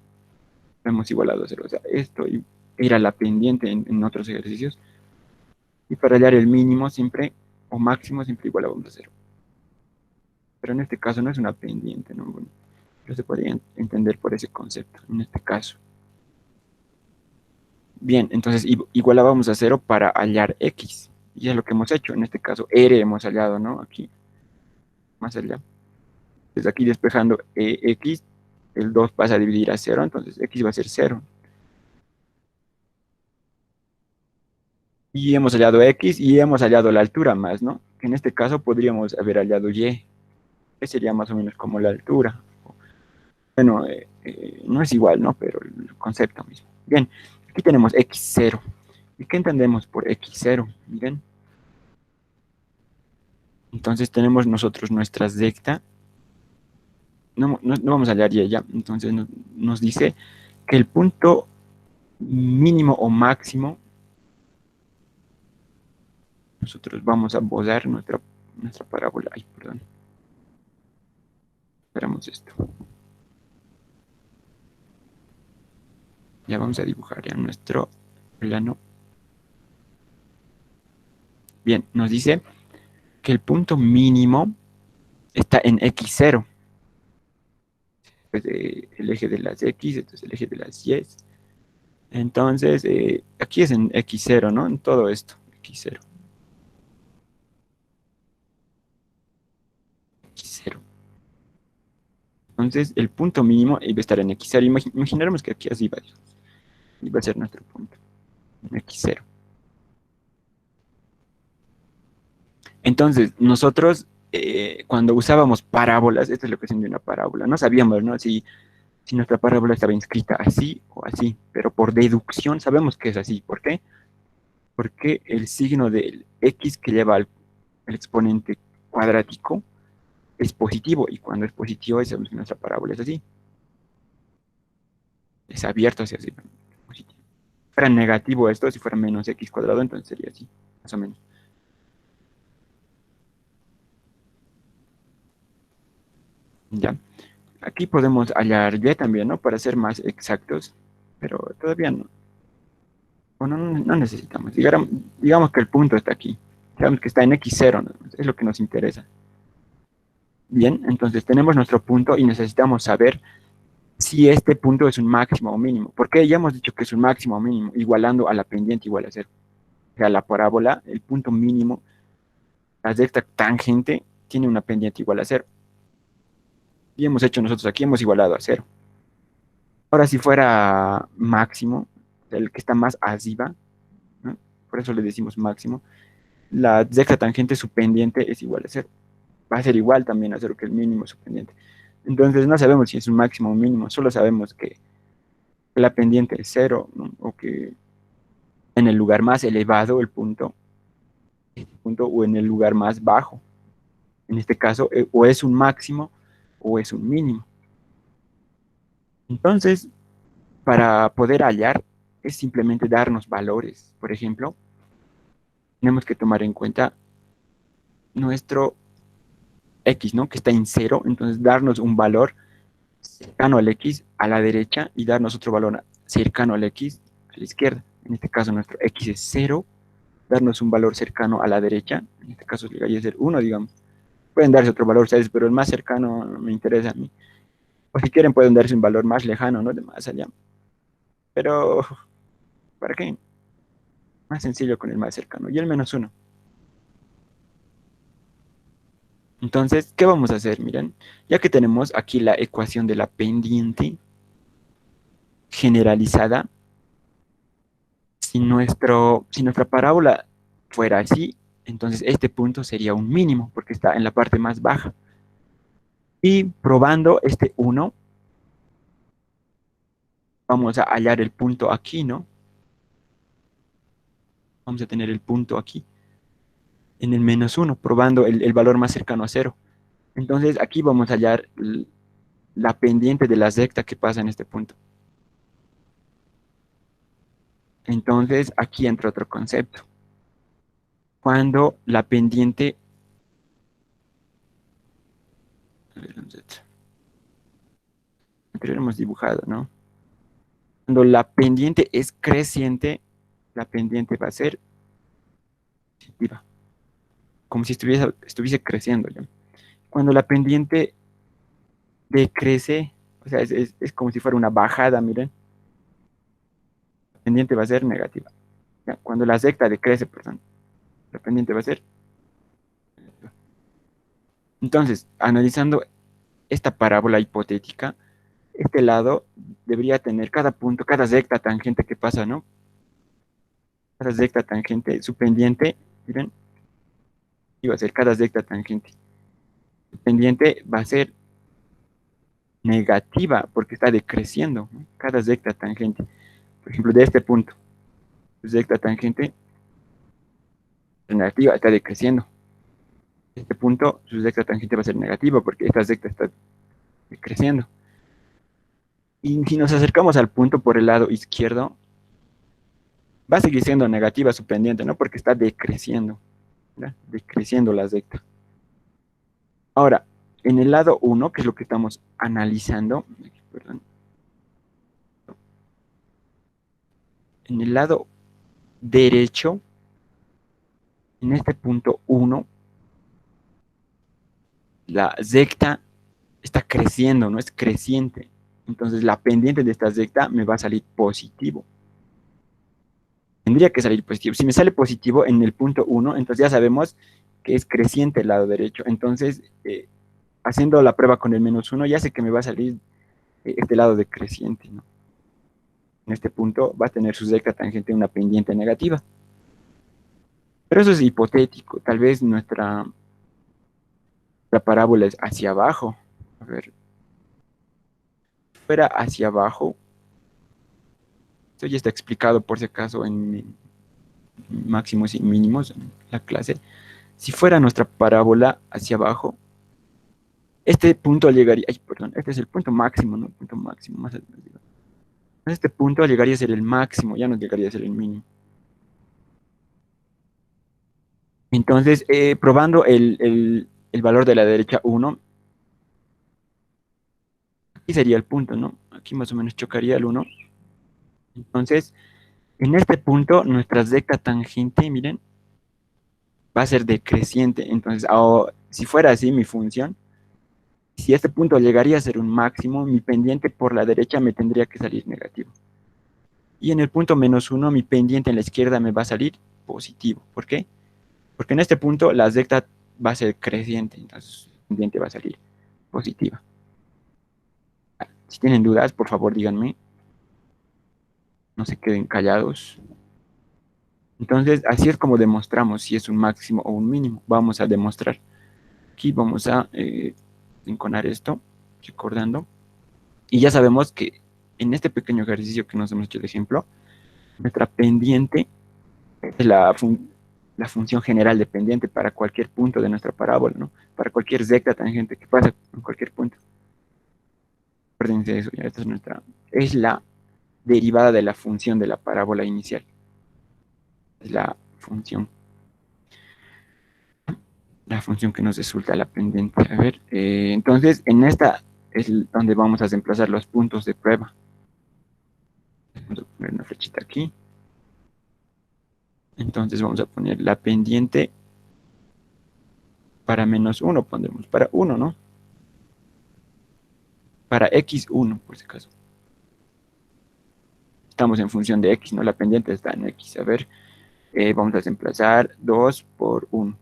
Lo hemos igualado a cero. O sea, esto era la pendiente en otros ejercicios. Y para hallar el mínimo siempre, o máximo, siempre igualábamos a cero. Pero en este caso no es una pendiente, ¿no? Bueno, pero se podría entender por ese concepto, en este caso. Bien, entonces igualábamos a cero para hallar x. Y es lo que hemos hecho. En este caso, r hemos hallado, ¿no? Aquí, más allá. Desde aquí despejando x, el 2 pasa a dividir a cero, entonces x va a ser cero. Y hemos hallado X y hemos hallado la altura más, ¿no? Que en este caso podríamos haber hallado Y, que sería más o menos como la altura. Bueno, no es igual, ¿no? Pero el concepto mismo. Bien, aquí tenemos X0. ¿Y qué entendemos por X0? Miren. Entonces tenemos nosotros nuestra secta. No vamos a hallar Y ya. Entonces nos dice que el punto mínimo o máximo, nosotros vamos a bozar nuestra parábola. Ay, perdón. Esperamos esto. Ya vamos a dibujar ya nuestro plano. Bien, nos dice que el punto mínimo está en X0. Pues, el eje de las X, esto es el eje de las Y. Entonces, aquí es en X0, ¿no? En todo esto, X0. X0. Entonces, el punto mínimo iba a estar en X0. Imaginaremos que aquí así iba a ser nuestro punto, en X0. Entonces, nosotros, cuando usábamos parábolas, esta es la ecuación de una parábola, no sabíamos, ¿no? Si nuestra parábola estaba inscrita así o así, pero por deducción sabemos que es así. ¿Por qué? Porque el signo del X que lleva al exponente cuadrático es positivo, y cuando es positivo, sabemos que nuestra parábola es así. Es abierto hacia así, positivo. Si fuera negativo esto, si fuera menos X cuadrado, entonces sería así, más o menos. Ya. Aquí podemos hallar Y también, ¿no? Para ser más exactos, pero todavía no. Bueno, no necesitamos. Digamos que el punto está aquí. Sabemos que está en X0, ¿no? Es lo que nos interesa. Bien, entonces tenemos nuestro punto y necesitamos saber si este punto es un máximo o mínimo. Porque ya hemos dicho que es un máximo o mínimo, igualando a la pendiente igual a cero. O sea, la parábola, el punto mínimo, la recta tangente, tiene una pendiente igual a cero. Y hemos hecho nosotros aquí, hemos igualado a cero. Ahora, si fuera máximo, el que está más arriba, ¿no? Por eso le decimos máximo, la recta tangente, su pendiente es igual a cero. Va a ser igual también a cero que el mínimo, su pendiente. Entonces no sabemos si es un máximo o un mínimo, solo sabemos que la pendiente es cero, ¿no? O que en el lugar más elevado el punto o en el lugar más bajo. En este caso, o es un máximo o es un mínimo. Entonces, para poder hallar, es simplemente darnos valores. Por ejemplo, tenemos que tomar en cuenta nuestro X, ¿no? Que está en cero, entonces darnos un valor cercano al X a la derecha y darnos otro valor cercano al X a la izquierda. En este caso, nuestro X es cero, darnos un valor cercano a la derecha, en este caso llegaría a ser 1, digamos. Pueden darse otro valor ustedes, pero el más cercano me interesa a mí. O si quieren pueden darse un valor más lejano, ¿no? De más allá. Pero, ¿para qué? Más sencillo con el más cercano. Y el -1. Entonces, ¿qué vamos a hacer? Miren, ya que tenemos aquí la ecuación de la pendiente generalizada, si nuestra parábola fuera así, entonces este punto sería un mínimo, porque está en la parte más baja. Y probando este 1, vamos a hallar el punto aquí, ¿no? Vamos a tener el punto aquí, en el -1, probando el valor más cercano a cero. Entonces aquí vamos a hallar la pendiente de la recta que pasa en este punto. Entonces aquí entra otro concepto. Cuando la pendiente, a ver, anterior hemos dibujado, ¿no? Cuando la pendiente es creciente, la pendiente va a ser positiva, como si estuviese creciendo, ¿ya? Cuando la pendiente decrece, o sea, es como si fuera una bajada, miren, la pendiente va a ser negativa. ¿Ya? Cuando la recta decrece, perdón, la pendiente va a ser. Entonces, analizando esta parábola hipotética, este lado debería tener cada punto, cada recta tangente que pasa, ¿no? cada recta tangente, su pendiente, miren, iba a ser cada recta tangente. Su pendiente va a ser negativa porque está decreciendo, ¿no? Cada recta tangente. Por ejemplo, de este punto, su recta tangente es negativa, está decreciendo. Este punto, su recta tangente va a ser negativa porque esta recta está decreciendo. Y si nos acercamos al punto por el lado izquierdo, va a seguir siendo negativa su pendiente, ¿no? Porque está decreciendo, ¿verdad? Decreciendo la recta. Ahora, en el lado 1, que es lo que estamos analizando, perdón, en el lado derecho, en este punto 1, la recta está creciendo, no es creciente. Entonces la pendiente de esta recta me va a salir positivo. Tendría que salir positivo. Si me sale positivo en el punto 1, entonces ya sabemos que es creciente el lado derecho. Entonces, haciendo la prueba con el -1, ya sé que me va a salir este lado decreciente, ¿no? En este punto va a tener su recta tangente una pendiente negativa. Pero eso es hipotético. Tal vez la parábola es hacia abajo. A ver, fuera hacia abajo. Esto ya está explicado por si acaso en máximos y mínimos en la clase. Si fuera nuestra parábola hacia abajo, este punto llegaría, ay, perdón, este es el punto máximo, ¿no? El punto máximo, más arriba. Este punto llegaría a ser el máximo, ya no llegaría a ser el mínimo. Entonces, probando el valor de la derecha 1, aquí sería el punto, ¿no? Aquí más o menos chocaría el 1. Entonces, en este punto, nuestra recta tangente, miren, va a ser decreciente. Entonces, si fuera así mi función, si este punto llegaría a ser un máximo, mi pendiente por la derecha me tendría que salir negativo. Y en el punto -1, mi pendiente en la izquierda me va a salir positivo. ¿Por qué? Porque en este punto la recta va a ser creciente, entonces la pendiente va a salir positiva. Si tienen dudas, por favor díganme, no se queden callados. Entonces, así es como demostramos si es un máximo o un mínimo. Vamos a demostrar. Aquí vamos a enconar esto, recordando. Y ya sabemos que en este pequeño ejercicio que nos hemos hecho de ejemplo, nuestra pendiente es la función general de pendiente para cualquier punto de nuestra parábola, ¿no? Para cualquier recta tangente que pase en cualquier punto. Acuérdense de eso, ya esta es la derivada de la función de la parábola inicial. Es la función que nos resulta la pendiente. A ver, entonces en esta es donde vamos a reemplazar los puntos de prueba. Vamos a poner una flechita aquí. Entonces vamos a poner la pendiente para -1, pondremos para 1, ¿no? Para x1, por si acaso. Estamos en función de x, ¿no? La pendiente está en x. A ver, vamos a reemplazar 2 por 1.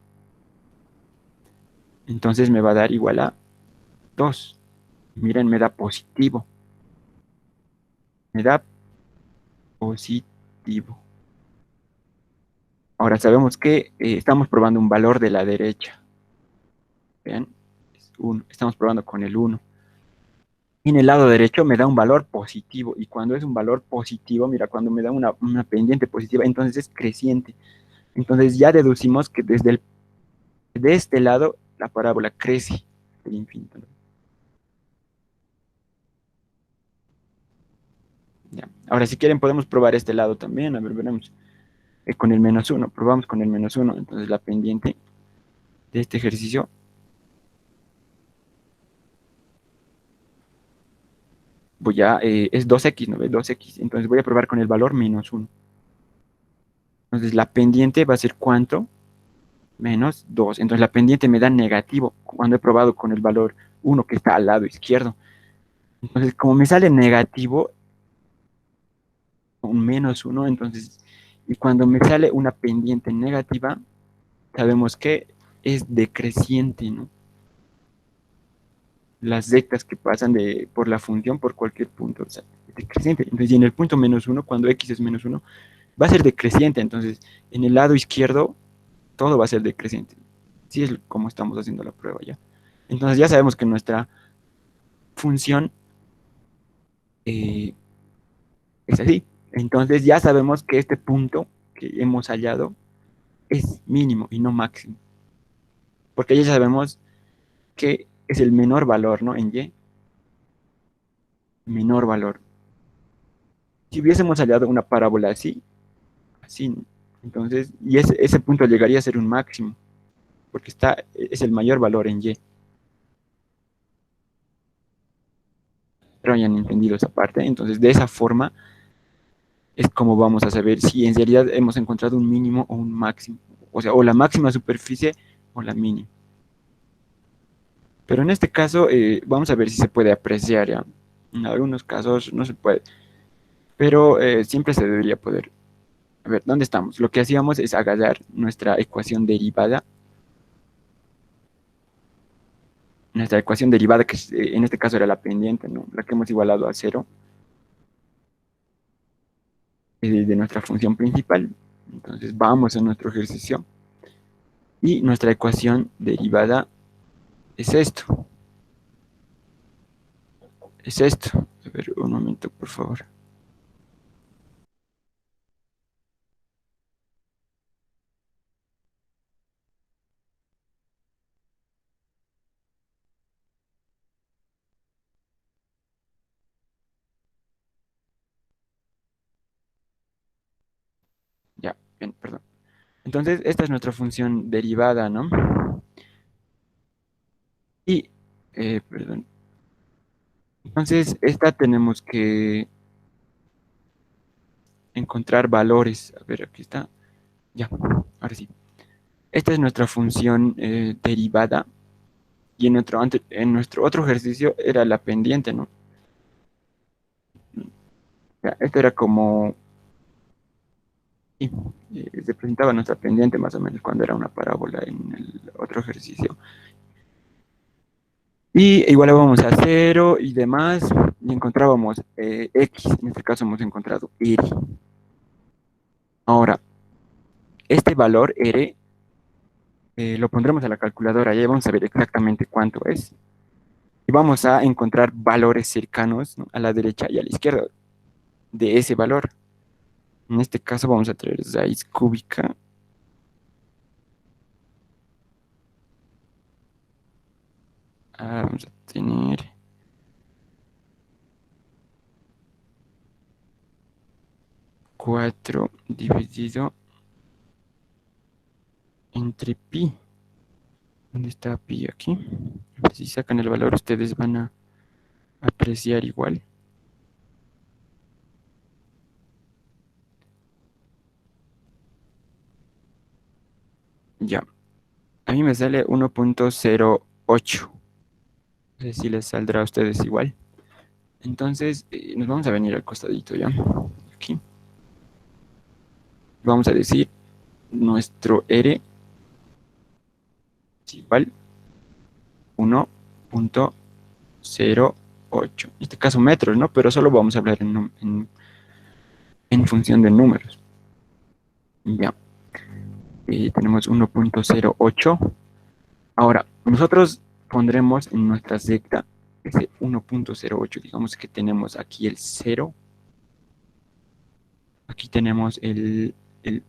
Entonces me va a dar igual a 2. Miren, me da positivo. Me da positivo. Ahora sabemos que estamos probando un valor de la derecha. Vean, es 1. Estamos probando con el 1. Y en el lado derecho me da un valor positivo. Y cuando es un valor positivo, mira, cuando me da una pendiente positiva, entonces es creciente. Entonces ya deducimos que de este lado la parábola crece el infinito, ¿no? Ya. Ahora, si quieren, podemos probar este lado también. A ver, veremos. Con el -1. Probamos con el -1. Entonces la pendiente de este ejercicio es 2x, ¿no? 2x. Entonces voy a probar con el valor -1. Entonces la pendiente va a ser ¿cuánto? -2. Entonces la pendiente me da negativo cuando he probado con el valor 1 que está al lado izquierdo. Entonces como me sale negativo, un -1, entonces, y cuando me sale una pendiente negativa, sabemos que es decreciente, ¿no? Las rectas que pasan por la función por cualquier punto, o sea, es decreciente. Entonces, y en el punto -1, cuando x es -1, va a ser decreciente, entonces en el lado izquierdo todo va a ser decreciente. Así es como estamos haciendo la prueba ya. Entonces ya sabemos que nuestra función eh, es así. Entonces ya sabemos que este punto que hemos hallado es mínimo y no máximo, porque ya sabemos que es el menor valor, ¿no? En Y, menor valor. Si hubiésemos hallado una parábola así, así, ¿no? Entonces, y ese punto llegaría a ser un máximo, porque es el mayor valor en Y. Pero hayan entendido esa parte. Entonces, de esa forma es como vamos a saber si en realidad hemos encontrado un mínimo o un máximo. O sea, o la máxima superficie o la mínima. Pero en este caso, vamos a ver si se puede apreciar ya. En algunos casos no se puede, pero siempre se debería poder. A ver, ¿dónde estamos? Lo que hacíamos es agarrar nuestra ecuación derivada, que en este caso era la pendiente, ¿no? La que hemos igualado a cero, de nuestra función principal. Entonces vamos a nuestro ejercicio y nuestra ecuación derivada es esto, es esto. A ver, un momento, por favor. Ya, bien, perdón. Entonces, esta es nuestra función derivada, ¿no? Y, perdón. Entonces, esta tenemos que encontrar valores. A ver, aquí está. Ya, ahora sí. Esta es nuestra función derivada. Y en nuestro otro ejercicio era la pendiente, ¿no? Ya, esto era como, sí, representaba nuestra pendiente más o menos cuando era una parábola en el otro ejercicio. Y igualábamos a cero y demás, y encontrábamos X, en este caso hemos encontrado R. Ahora, este valor R lo pondremos a la calculadora y vamos a ver exactamente cuánto es. Y vamos a encontrar valores cercanos, ¿no? A la derecha y a la izquierda de ese valor. En este caso vamos a traer raíz cúbica. Vamos a tener 4 dividido entre pi. ¿Dónde está pi aquí? A ver si sacan el valor, ustedes van a apreciar igual. Ya, a mí me sale 1,08. No sé si les saldrá a ustedes igual. Entonces, nos vamos a venir al costadito ya. Aquí. Vamos a decir nuestro R es igual 1,08. En este caso metros, ¿no? Pero solo vamos a hablar en función de números. Ya. Tenemos 1,08. Ahora, nosotros pondremos en nuestra secta ese 1,08. Digamos que tenemos aquí el cero, aquí tenemos el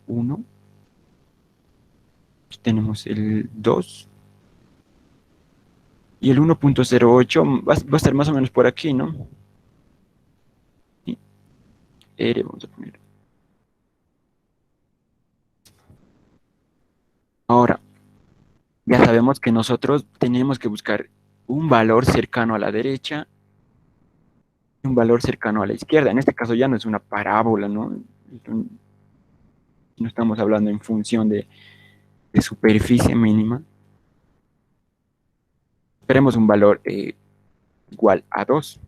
uno, aquí tenemos el 2 y el 1,08 va a estar más o menos por aquí, ¿no? Y R vamos a poner. Ahora, ya sabemos que nosotros tenemos que buscar un valor cercano a la derecha y un valor cercano a la izquierda. En este caso ya no es una parábola, ¿no? No estamos hablando en función de superficie mínima. Esperemos un valor igual a 2.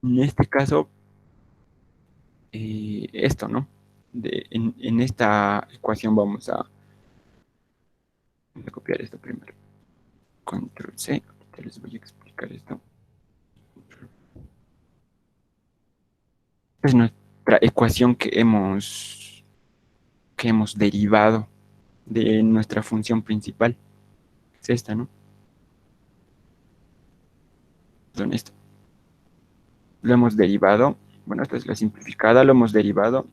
En este caso, esto, ¿no? En esta ecuación vamos a copiar esto primero. Control C. Ahorita les voy a explicar esto. Es nuestra nuestra ecuación que hemos derivado de nuestra función principal. Es esta, ¿no? Son esta. Lo hemos derivado. Bueno, esta es la simplificada, lo hemos derivado.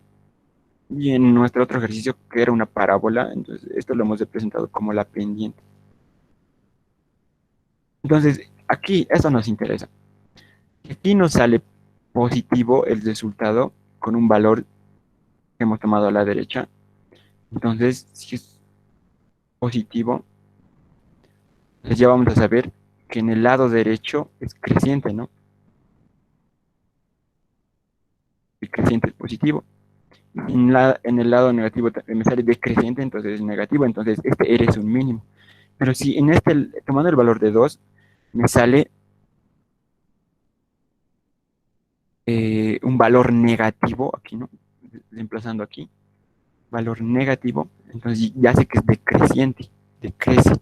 Y en nuestro otro ejercicio, que era una parábola, entonces esto lo hemos representado como la pendiente. Entonces, aquí, esto nos interesa. Aquí nos sale positivo el resultado con un valor que hemos tomado a la derecha. Entonces, si es positivo, pues ya vamos a saber que en el lado derecho es creciente, ¿no? El creciente es positivo. En el lado negativo me sale decreciente, entonces es negativo, entonces este R es un mínimo. Pero si en este, tomando el valor de 2 me sale un valor negativo, aquí, ¿no? Reemplazando aquí, valor negativo, entonces ya sé que es decreciente, decrece.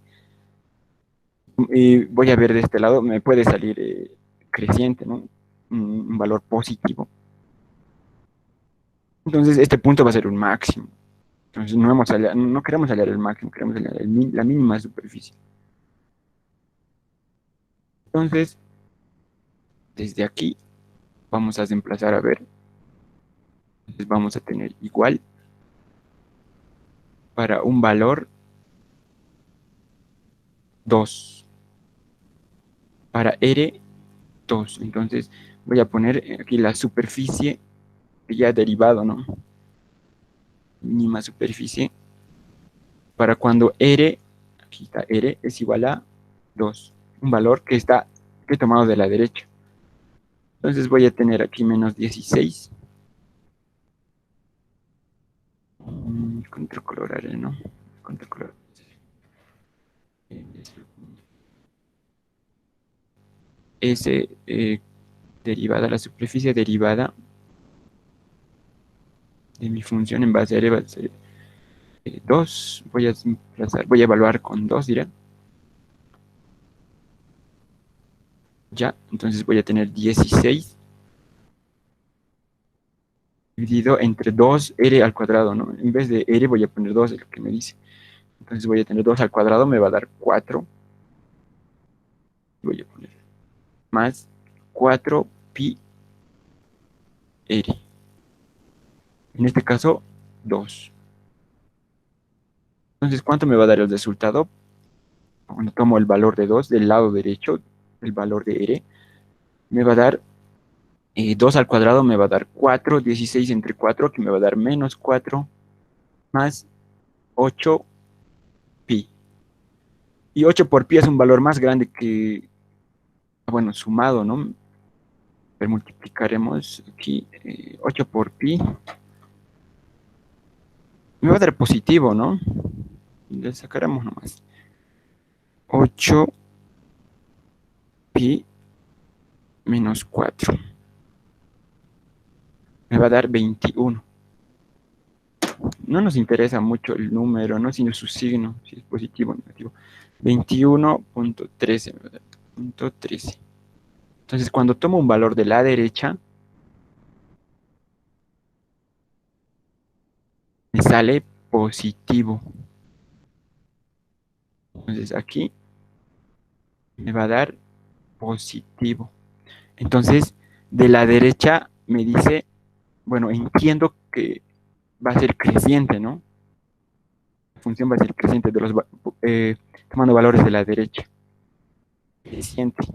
Y voy a ver de este lado, me puede salir creciente, ¿no? Un valor positivo. Entonces este punto va a ser un máximo. Entonces no queremos hallar el máximo, queremos hallar la mínima superficie. Entonces, desde aquí vamos a desplazar a ver. Entonces vamos a tener igual para un valor 2. Para R, 2. Entonces voy a poner aquí la superficie que ya derivado, ¿no? Mínima superficie. Para cuando R, aquí está R, es igual a 2. Un valor que he tomado de la derecha. Entonces voy a tener aquí menos 16. Contracoloraré, ¿no? Contracolor. S derivada, la superficie derivada de mi función en base a R va a ser 2. Voy a evaluar con 2, dirá. Ya, entonces voy a tener 16 dividido entre 2R al cuadrado, ¿no? En vez de R voy a poner 2, es lo que me dice. Entonces voy a tener 2 al cuadrado, me va a dar 4. Voy a poner más 4 pi R. En este caso, 2. Entonces, ¿cuánto me va a dar el resultado? Cuando tomo el valor de 2 del lado derecho, el valor de R, me va a dar 2 al cuadrado, me va a dar 4, 16 entre 4, que me va a dar menos 4, más 8 pi. Y 8 por pi es un valor más grande que, bueno, sumado, ¿no? Pero multiplicaremos aquí 8 por pi. Me va a dar positivo, ¿no? Le sacaremos nomás. 8 pi menos 4. Me va a dar 21. No nos interesa mucho el número, ¿no? Sino su signo, si es positivo o negativo. 21.13. Punto 13. Entonces, cuando tomo un valor de la derecha, me sale positivo. Entonces, aquí me va a dar positivo. Entonces, de la derecha me dice, bueno, entiendo que va a ser creciente, ¿no? La función va a ser creciente tomando valores de la derecha. Creciente.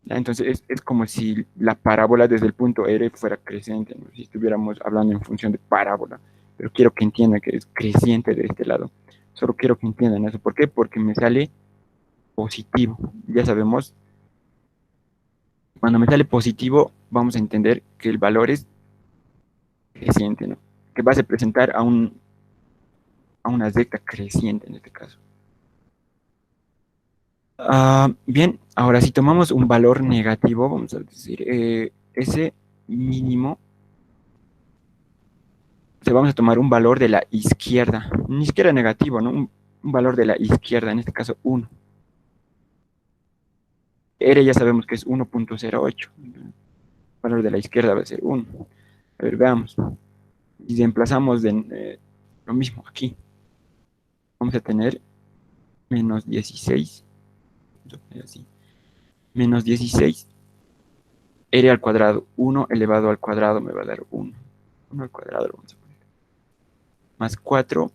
Entonces es como si la parábola desde el punto R fuera creciente, ¿no? Si estuviéramos hablando en función de parábola, pero quiero que entiendan que es creciente de este lado. Solo quiero que entiendan eso. ¿Por qué? Porque me sale positivo. Ya sabemos, cuando me sale positivo, vamos a entender que el valor es creciente, ¿no? Que va a representar a una recta creciente en este caso. Bien, ahora si tomamos un valor negativo, vamos a decir, ese mínimo vamos a tomar un valor de la izquierda, ni siquiera negativo, ¿no? Un valor de la izquierda, en este caso 1. R ya sabemos que es 1.08. valor de la izquierda va a ser 1. A ver, veamos. Y reemplazamos lo mismo aquí. Vamos a tener menos 16. Así. Menos 16 r al cuadrado. 1 elevado al cuadrado me va a dar 1. 1 al cuadrado lo vamos a poner. Más 4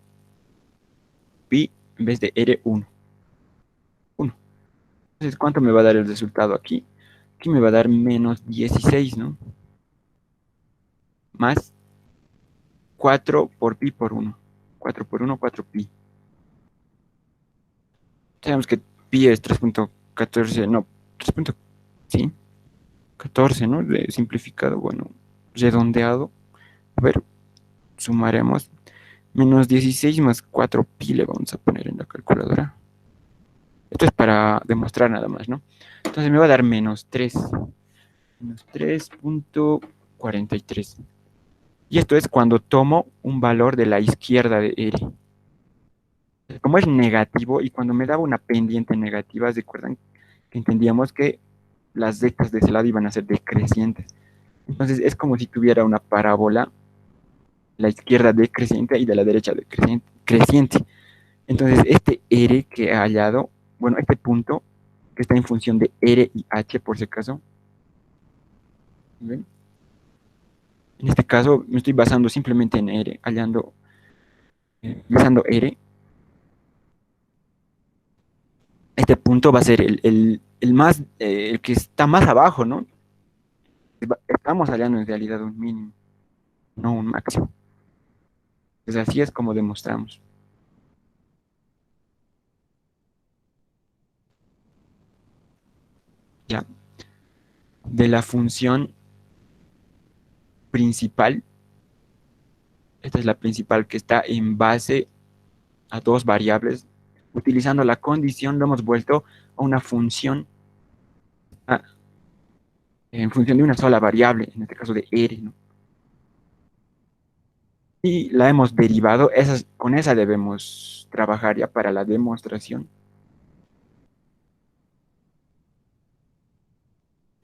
pi en vez de r, 1. 1. Entonces, ¿cuánto me va a dar el resultado aquí? Aquí me va a dar menos 16, ¿no? Más 4 por pi por 1. 4 por 1, 4 pi. Sabemos que pi es 3.14, no, 3. Sí, 14, ¿no? De simplificado, bueno, redondeado. A ver, sumaremos. Menos 16 más 4 pi le vamos a poner en la calculadora. Esto es para demostrar nada más, ¿no? Entonces me va a dar menos 3. Menos 3.43. Y esto es cuando tomo un valor de la izquierda de R. Como es negativo y cuando me daba una pendiente negativa, ¿recuerdan que entendíamos que las rectas de ese lado iban a ser decrecientes? Entonces es como si tuviera una parábola, la izquierda decreciente y de la derecha decreciente, creciente. Entonces este R que he hallado, bueno, este punto que está en función de R y H por si acaso, ¿ven? En este caso me estoy basando simplemente en R, hallando, usando R. Este punto va a ser el más, el que está más abajo, ¿no? Estamos hallando en realidad un mínimo, no un máximo. Entonces así es como demostramos. Ya, de la función principal, esta es la principal que está en base a dos variables. Utilizando la condición lo hemos vuelto a una función en función de una sola variable, en este caso de R, ¿no? Y la hemos derivado, con esa debemos trabajar ya para la demostración.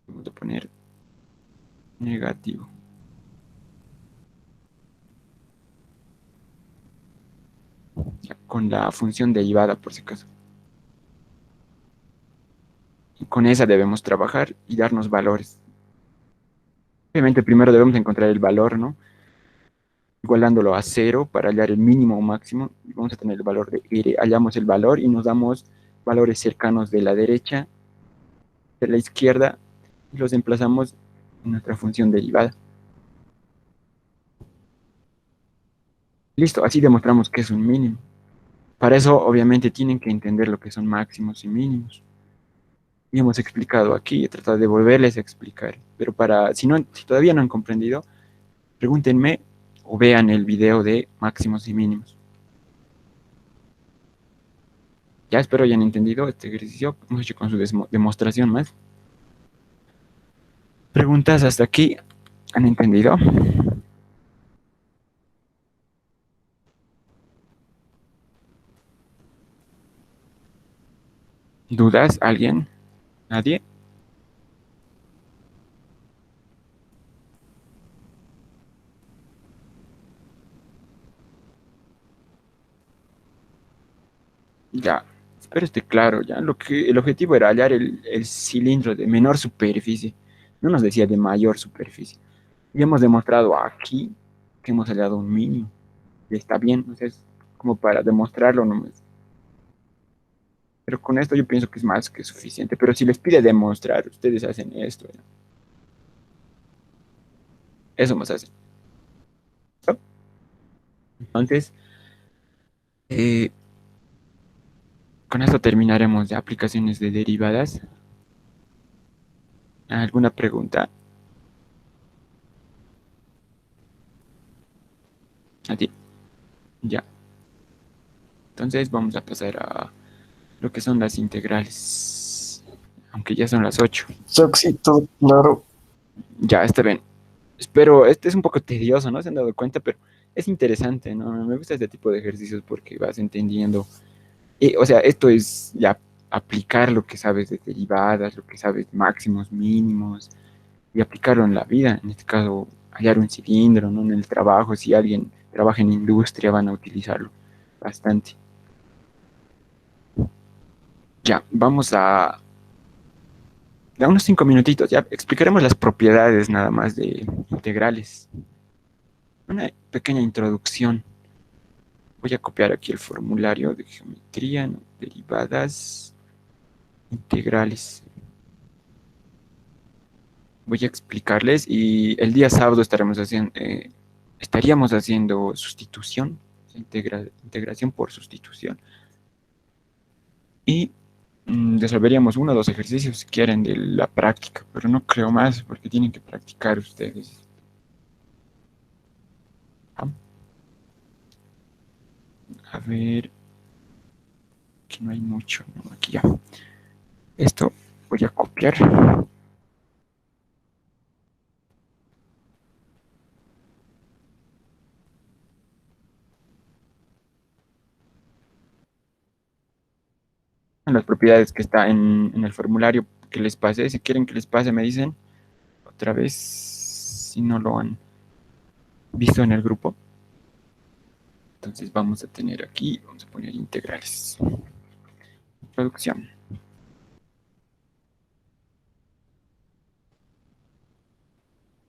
Vamos a poner negativo. Ya, con la función derivada, por si acaso. Y con esa debemos trabajar y darnos valores. Obviamente primero debemos encontrar el valor, ¿no? Igualándolo a 0 para hallar el mínimo o máximo. Y vamos a tener el valor de R. Hallamos el valor y nos damos valores cercanos de la derecha, de la izquierda, y los emplazamos en nuestra función derivada. Listo, así demostramos que es un mínimo. Para eso, obviamente, tienen que entender lo que son máximos y mínimos. Y hemos explicado aquí, he tratado de volverles a explicar. Pero si todavía no han comprendido, pregúntenme o vean el video de máximos y mínimos. Ya espero hayan entendido este ejercicio. Hemos hecho con su demostración más. ¿Preguntas hasta aquí? ¿Han entendido? ¿Dudas? ¿Alguien? ¿Nadie? Ya, espero esté claro. Ya, el objetivo era hallar el cilindro de menor superficie. No nos decía de mayor superficie. Y hemos demostrado aquí que hemos hallado un mínimo. Y está bien, o sea, es como para demostrarlo nomás. Pero con esto yo pienso que es más que suficiente. Pero si les pide demostrar, ustedes hacen esto, ¿no? Eso más hacen. ¿No? Entonces, eh, con esto terminaremos de aplicaciones de derivadas. ¿Alguna pregunta? A ti. Ya. Entonces vamos a pasar a lo que son las integrales. Aunque ya son las 8. Éxito, claro. Ya, está bien. Espero, este es un poco tedioso, ¿no? Se han dado cuenta, pero es interesante, ¿no? Me gusta este tipo de ejercicios porque vas entendiendo. O sea, esto es ya aplicar lo que sabes de derivadas, lo que sabes de máximos, mínimos, y aplicarlo en la vida. En este caso, hallar un cilindro, ¿no? En el trabajo, si alguien trabaja en industria, van a utilizarlo bastante. Ya, vamos a unos 5 minutitos, ya explicaremos las propiedades nada más de integrales. Una pequeña introducción. Voy a copiar aquí el formulario de geometría, ¿no? Derivadas integrales. Voy a explicarles y el día sábado estaríamos haciendo sustitución, integración por sustitución. Y resolveríamos 1 o 2 ejercicios si quieren de la práctica, pero no creo más porque tienen que practicar ustedes. ¿Ah? A ver, aquí no hay mucho, no, aquí ya. Esto voy a copiar. Las propiedades que está en el formulario que les pase. Si quieren que les pase, me dicen otra vez si no lo han visto en el grupo. Entonces vamos a tener aquí, vamos a poner integrales. Introducción.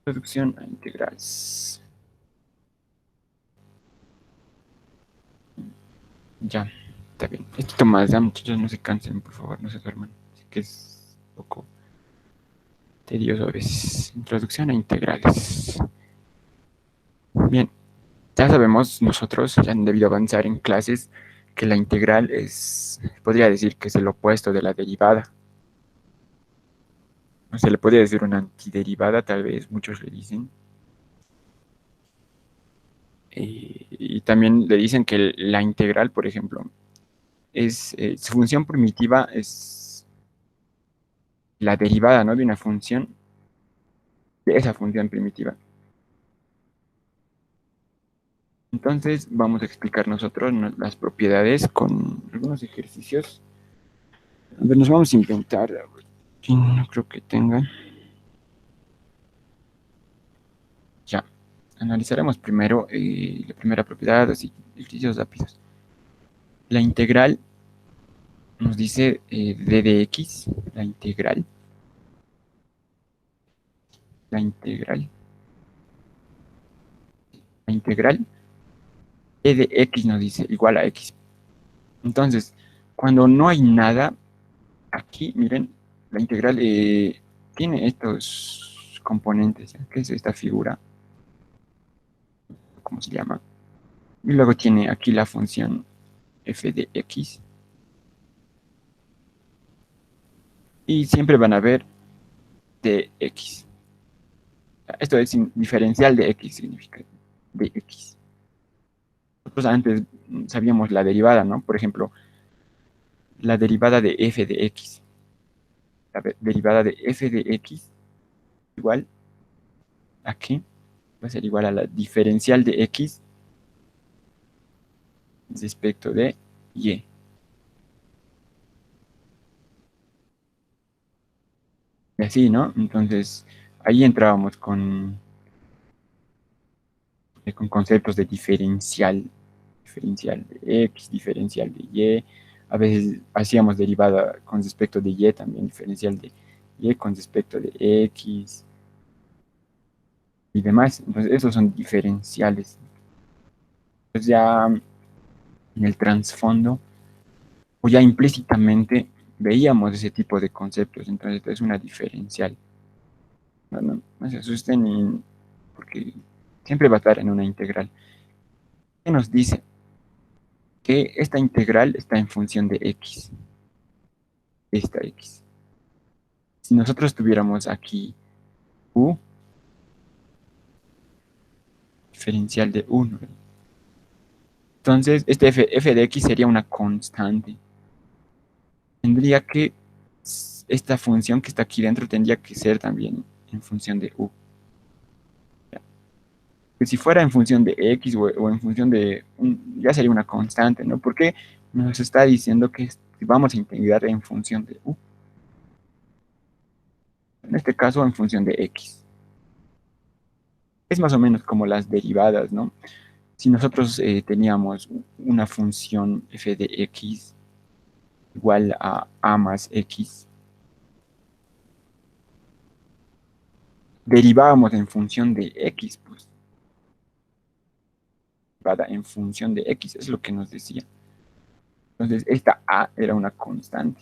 Introducción a integrales. Ya, está bien. Esto más, ya muchachos, no se cansen, por favor, no se duerman. Así que es un poco tedioso a veces. Introducción a integrales. Bien, ya sabemos nosotros, ya han debido avanzar en clases, que la integral podría decir que es el opuesto de la derivada. O se le podría decir una antiderivada, tal vez muchos le dicen. Y también le dicen que la integral, por ejemplo, su función primitiva es la derivada, ¿no? De una función, de esa función primitiva. Entonces vamos a explicar nosotros las propiedades con algunos ejercicios. A ver, nos vamos a inventar. No creo que tenga. Ya. Analizaremos primero la primera propiedad, así, ejercicios rápidos. La integral nos dice d de x, la integral, e de x nos dice igual a x. Entonces, cuando no hay nada, aquí, miren, la integral tiene estos componentes, ¿ya? Que es esta figura, ¿cómo se llama? Y luego tiene aquí la función f de x. Y siempre van a ver de x. Esto es diferencial de x, significa de x. Nosotros antes sabíamos la derivada, ¿no? Por ejemplo, la derivada de f de x. La derivada de f de x igual a qué? Va a ser igual a la diferencial de x respecto de y. Y así, ¿no? Entonces, ahí entrábamos con conceptos de diferencial de x, diferencial de y. A veces hacíamos derivada con respecto de y también, diferencial de y con respecto de x y demás. Entonces, esos son diferenciales. Entonces, ya en el trasfondo, o ya implícitamente, veíamos ese tipo de conceptos. Entonces, es una diferencial. No se asusten porque siempre va a estar en una integral. ¿Qué nos dice? Que esta integral está en función de x. Esta x. Si nosotros tuviéramos aquí u, diferencial de 1, entonces este f de x sería una constante. Tendría que, esta función que está aquí dentro tendría que ser también en función de u. Si fuera en función de x o en función de, ya sería una constante, ¿no? Porque nos está diciendo que vamos a integrar en función de u. En este caso, en función de x. Es más o menos como las derivadas, ¿no? Si nosotros teníamos una función f de x igual a más x, derivábamos en función de x, pues, derivada en función de x, es lo que nos decía. Entonces, esta a era una constante.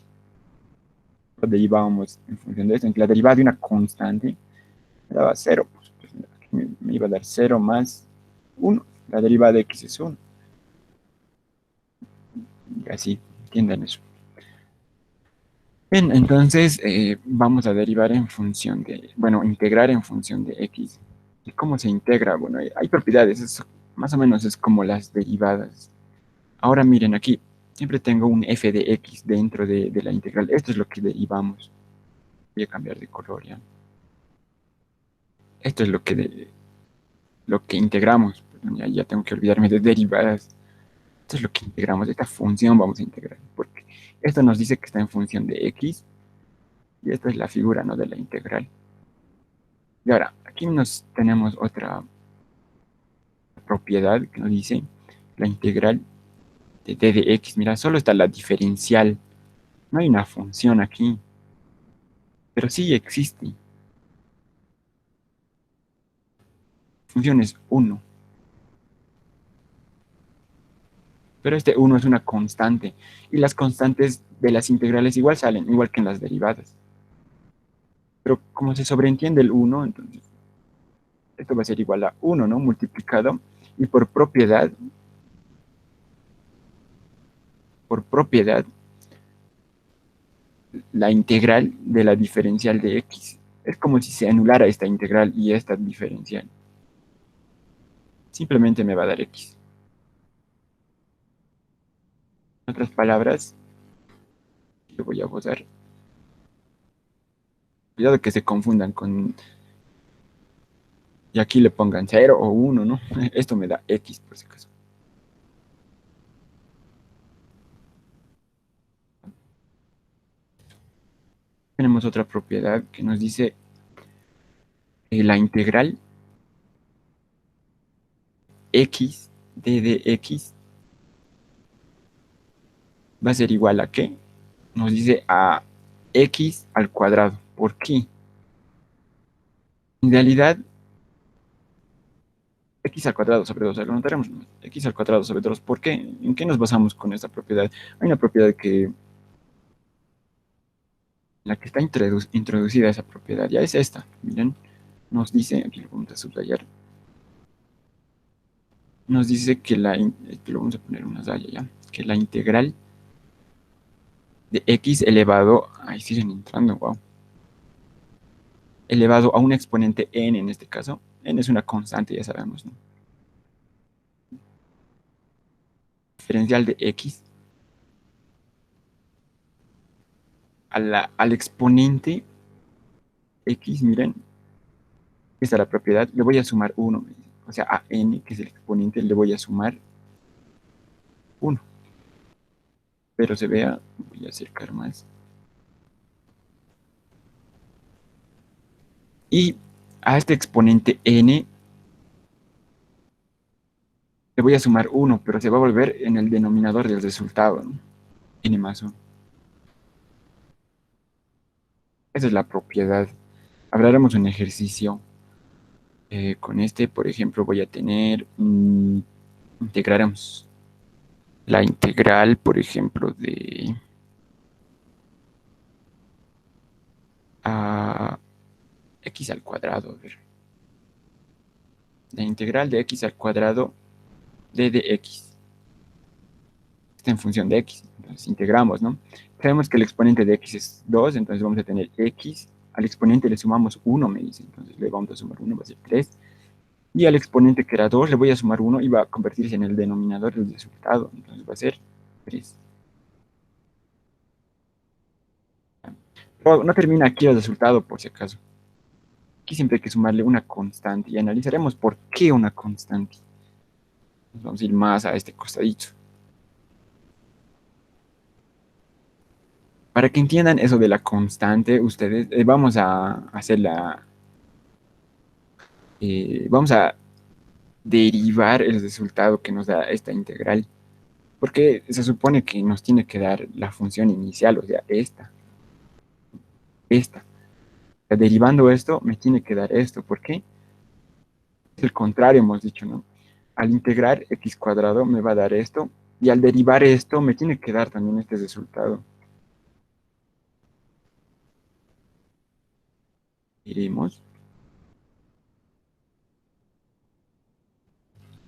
Lo derivábamos en función de esto. La derivada de una constante me daba 0. Pues, me iba a dar 0 más 1. La derivada de x es 1. Y así, entiendan eso. Bien, entonces vamos a derivar en función de, bueno, integrar en función de x. ¿Y cómo se integra? Bueno, hay propiedades, más o menos es como las derivadas. Ahora miren aquí, siempre tengo un f de x dentro de la integral. Esto es lo que derivamos. Voy a cambiar de color ya. Esto es lo que integramos. Perdón, ya tengo que olvidarme de derivadas. Esto es lo que integramos. Esta función vamos a integrar. Porque esto nos dice que está en función de x. Y esta es la figura, ¿no? De la integral. Y ahora, aquí tenemos otra propiedad que nos dice la integral de d de x. Mira, solo está la diferencial. No hay una función aquí. Pero sí existe. Función es 1. Pero este 1 es una constante. Y las constantes de las integrales igual salen, igual que en las derivadas. Pero como se sobreentiende el 1, entonces esto va a ser igual a 1, ¿no? Multiplicado. Y por propiedad, la integral de la diferencial de x. Es como si se anulara esta integral y esta diferencial. Simplemente me va a dar x. En otras palabras, lo voy a botar. Cuidado que se confundan con... Y aquí le pongan 0 o 1, ¿no? Esto me da x, por si acaso. Tenemos otra propiedad que nos dice la integral x de x va a ser igual a ¿qué? Nos dice a x al cuadrado. ¿Por qué? En realidad, x al cuadrado sobre 2, lo notaremos, x al cuadrado sobre 2. ¿Por qué? ¿En qué nos basamos con esta propiedad? Hay una propiedad en la que está introducida esa propiedad, ya es esta. Miren, nos dice, aquí lo vamos a subrayar, nos dice que aquí lo vamos a poner una raya ya, que la integral de x elevado, ahí siguen entrando, wow, elevado a un exponente n en este caso, n es una constante, ya sabemos, ¿no? Diferencial de x al exponente x, miren, esta es la propiedad, le voy a sumar 1, o sea, a n, que es el exponente, le voy a sumar 1. Pero se vea, voy a acercar más. Y a este exponente n le voy a sumar 1, pero se va a volver en el denominador del resultado, ¿no? N más 1. Esa es la propiedad. Hablaremos un ejercicio. Con este, por ejemplo, voy a tener, integraremos la integral, por ejemplo, de a x al cuadrado. A ver. La integral de x al cuadrado de x. Está en función de x. Entonces integramos, ¿no? Sabemos que el exponente de x es 2, entonces vamos a tener x. Al exponente le sumamos 1, me dice. Entonces le vamos a sumar 1, va a ser 3. Y al exponente que era 2 le voy a sumar 1 y va a convertirse en el denominador del resultado. Entonces va a ser 3. Pero no termina aquí el resultado, por si acaso. Aquí siempre hay que sumarle una constante y analizaremos por qué una constante. Vamos a ir más a este costadito. Para que entiendan eso de la constante, ustedes vamos a hacer vamos a derivar el resultado que nos da esta integral, porque se supone que nos tiene que dar la función inicial, o sea, esta. O sea, derivando esto, me tiene que dar esto. ¿Por qué? Es el contrario, hemos dicho, ¿no? Al integrar x cuadrado me va a dar esto, y al derivar esto me tiene que dar también este resultado. Iremos,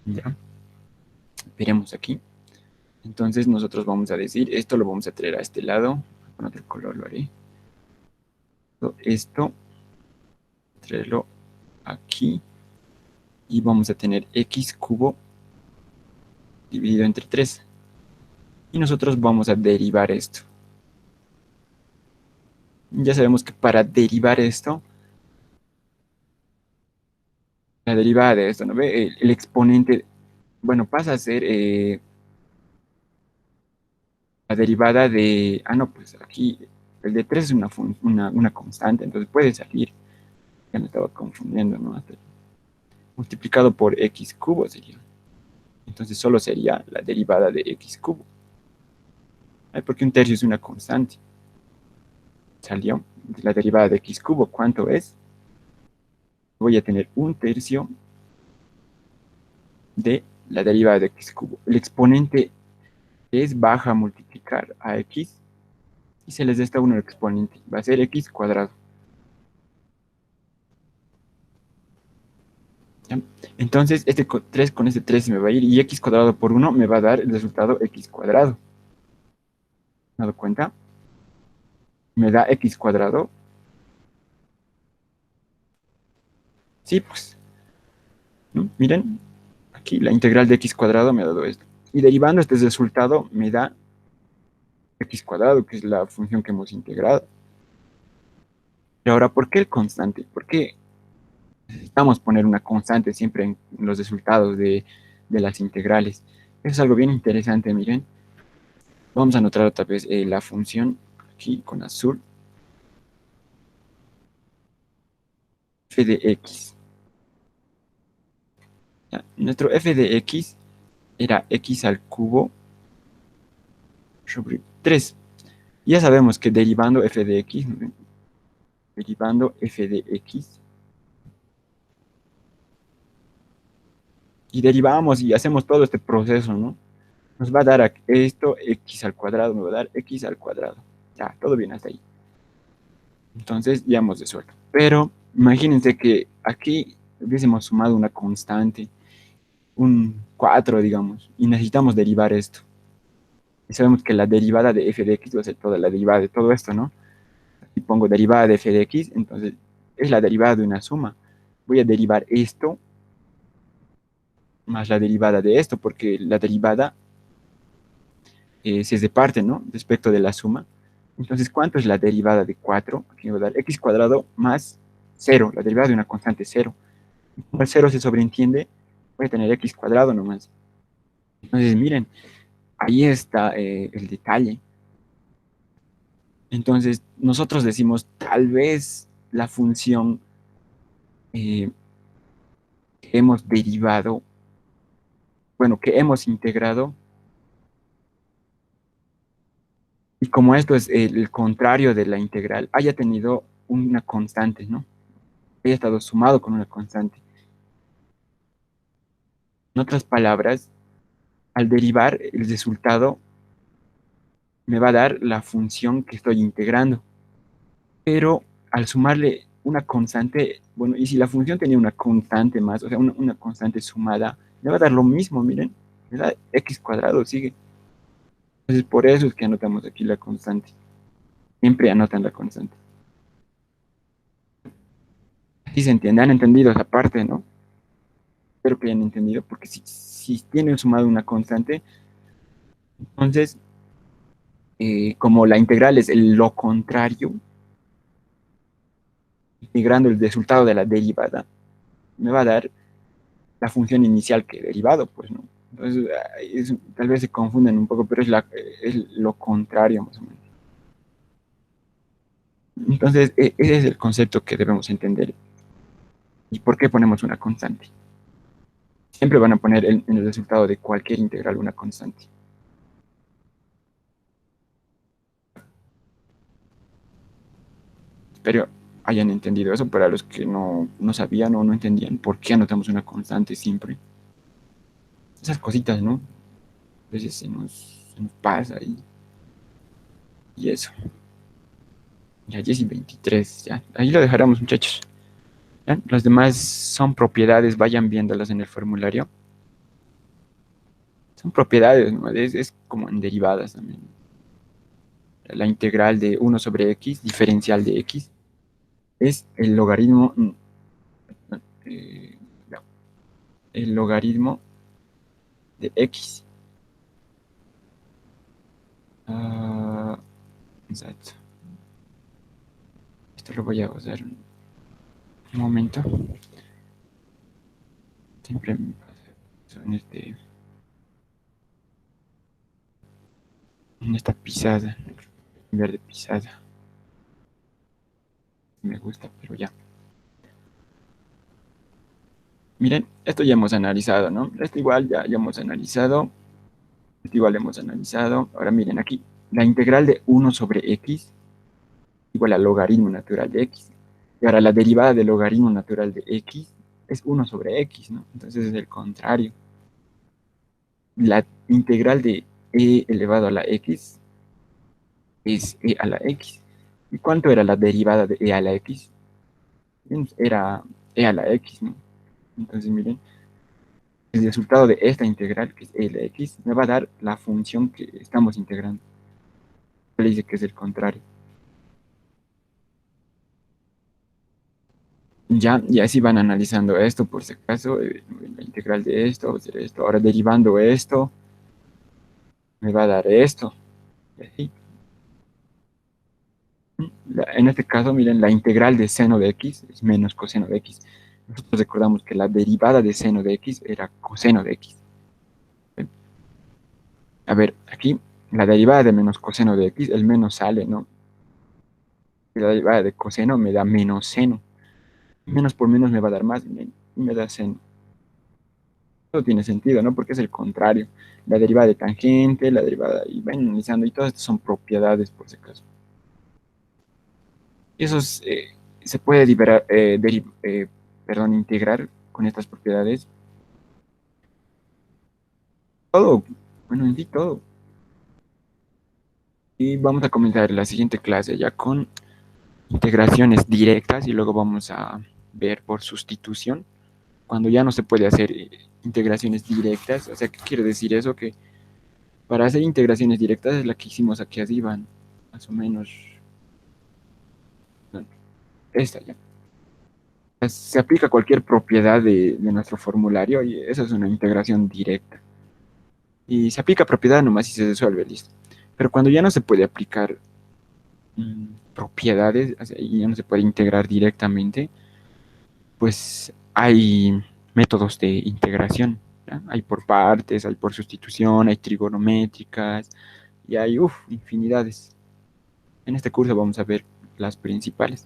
ya, veremos aquí. Entonces nosotros vamos a decir, esto lo vamos a traer a este lado, con otro color lo haré. Esto, traerlo aquí, y vamos a tener x cubo dividido entre 3. Y nosotros vamos a derivar esto. Ya sabemos que para derivar esto, la derivada de esto, ¿no ve? El exponente, bueno, pasa a ser la derivada de, no, pues aquí el de 3 es una constante, entonces puede salir, ya me estaba confundiendo, ¿no? Multiplicado por x cubo sería. Entonces solo sería la derivada de x cubo. Ay, porque un tercio es una constante. Salió la derivada de x cubo. ¿Cuánto es? Voy a tener un tercio de la derivada de x cubo. El exponente es baja a multiplicar a x y se les resta uno el exponente. Va a ser x cuadrado. ¿Ya? Entonces, este 3 con este 3 se me va a ir y x cuadrado por 1 me va a dar el resultado x cuadrado. ¿Me he dado cuenta? Me da x cuadrado. Sí, pues. ¿No? Miren, aquí la integral de x cuadrado me ha dado esto. Y derivando este resultado me da x cuadrado, que es la función que hemos integrado. Y ahora, ¿por qué el constante? ¿Por qué necesitamos poner una constante siempre en los resultados de las integrales? Eso es algo bien interesante, miren. Vamos a anotar otra vez la función aquí con azul, f de x. ¿Ya? Nuestro f de x era x al cubo sobre 3. Ya sabemos que derivando f de x, derivando f de x, y derivamos y hacemos todo este proceso, ¿no? Nos va a dar esto x al cuadrado, me va a dar x al cuadrado. Ya, todo bien hasta ahí. Entonces ya hemos resuelto. Pero imagínense que aquí hubiésemos sumado una constante, un 4, digamos, y necesitamos derivar esto. Y sabemos que la derivada de f de x va a ser toda la derivada de todo esto, ¿no? Y pongo derivada de f de x, entonces es la derivada de una suma. Voy a derivar esto más la derivada de esto, porque la derivada si es de parte, ¿no? Respecto de la suma. Entonces, ¿cuánto es la derivada de 4? Aquí me va a dar x cuadrado más 0, la derivada de una constante 0. Como el 0 se sobreentiende, voy a tener x cuadrado nomás. Entonces, miren, ahí está el detalle. Entonces, nosotros decimos, tal vez la función que hemos derivado, bueno, que hemos integrado, y como esto es el contrario de la integral, haya tenido una constante, ¿no? Haya estado sumado con una constante. En otras palabras, al derivar el resultado me va a dar la función que estoy integrando. Pero al sumarle una constante, bueno, y si la función tenía una constante más, o sea, una constante sumada, me va a dar lo mismo, miren, me da x cuadrado, sigue. Entonces, por eso es que anotamos aquí la constante. Siempre anotan la constante. Así se entiende, han entendido esa parte, ¿no? Espero que hayan entendido, porque si tienen sumado una constante, entonces, como la integral es lo contrario, integrando el resultado de la derivada, me va a dar la función inicial que he derivado, pues, ¿no? Entonces, tal vez se confunden un poco, pero es lo contrario, más o menos. Entonces, ese es el concepto que debemos entender. ¿Y por qué ponemos una constante? Siempre van a poner en el resultado de cualquier integral una constante. Espero hayan entendido eso para los que no sabían o no entendían por qué anotamos una constante siempre. Esas cositas, ¿no? A veces se nos pasa y eso. Ya, Jessy 23, ya. Ahí lo dejaremos, muchachos. ¿Ya? Las demás son propiedades, vayan viéndolas en el formulario. Son propiedades, ¿no? Es como en derivadas también. La integral de 1/x, diferencial de x, es el logaritmo, eh, no, el logaritmo de x. Ah, exacto. Esto lo voy a usar un momento. Siempre me pasa eso en esta pisada. Cambiar de pisada. Me gusta, pero ya. Miren, esto ya hemos analizado, ¿no? Esto igual ya hemos analizado. Esto igual hemos analizado. Ahora miren aquí. La integral de 1/x igual al logaritmo natural de x. Y ahora la derivada del logaritmo natural de x es 1/x, ¿no? Entonces es el contrario. La integral de e elevado a la x es e a la x. ¿Y cuánto era la derivada de e a la x? Era e a la x, ¿no? Entonces miren, el resultado de esta integral, que es e a la x, me va a dar la función que estamos integrando. Le dice que es el contrario. Ya, y así van analizando esto, por si acaso, la integral de esto, va a ser esto. Ahora derivando esto, me va a dar esto. Y así. En este caso, miren, la integral de seno de x es menos coseno de x. Nosotros recordamos que la derivada de seno de x era coseno de x. ¿Ven? A ver, aquí la derivada de menos coseno de x, el menos sale, ¿no? Y la derivada de coseno me da menos seno. Menos por menos me va a dar más y me da seno. Todo tiene sentido, ¿no? Porque es el contrario. La derivada de tangente, la derivada, y van analizando, y todas estas son propiedades, por si acaso. Y eso se puede perdón, integrar con estas propiedades. Todo, bueno, en sí, todo. Y vamos a comenzar la siguiente clase ya con integraciones directas y luego vamos a ver por sustitución, cuando ya no se puede hacer integraciones directas. O sea, ¿qué quiere decir eso? Que para hacer integraciones directas es la que hicimos aquí arriba, ¿no? Más o menos. No, esta ya. Se aplica cualquier propiedad de nuestro formulario y eso es una integración directa. Y se aplica propiedad nomás y se resuelve, listo. Pero cuando ya no se puede aplicar propiedades, o sea, y ya no se puede integrar directamente, pues hay métodos de integración. ¿Ya? Hay por partes, hay por sustitución, hay trigonométricas y hay, infinidades. En este curso vamos a ver las principales.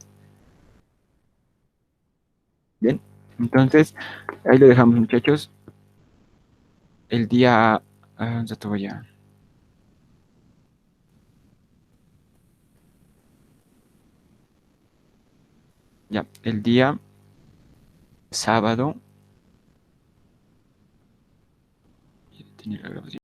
Bien, entonces ahí lo dejamos, muchachos. El día, ya te voy a, ya, el día sábado, tenía la grabación.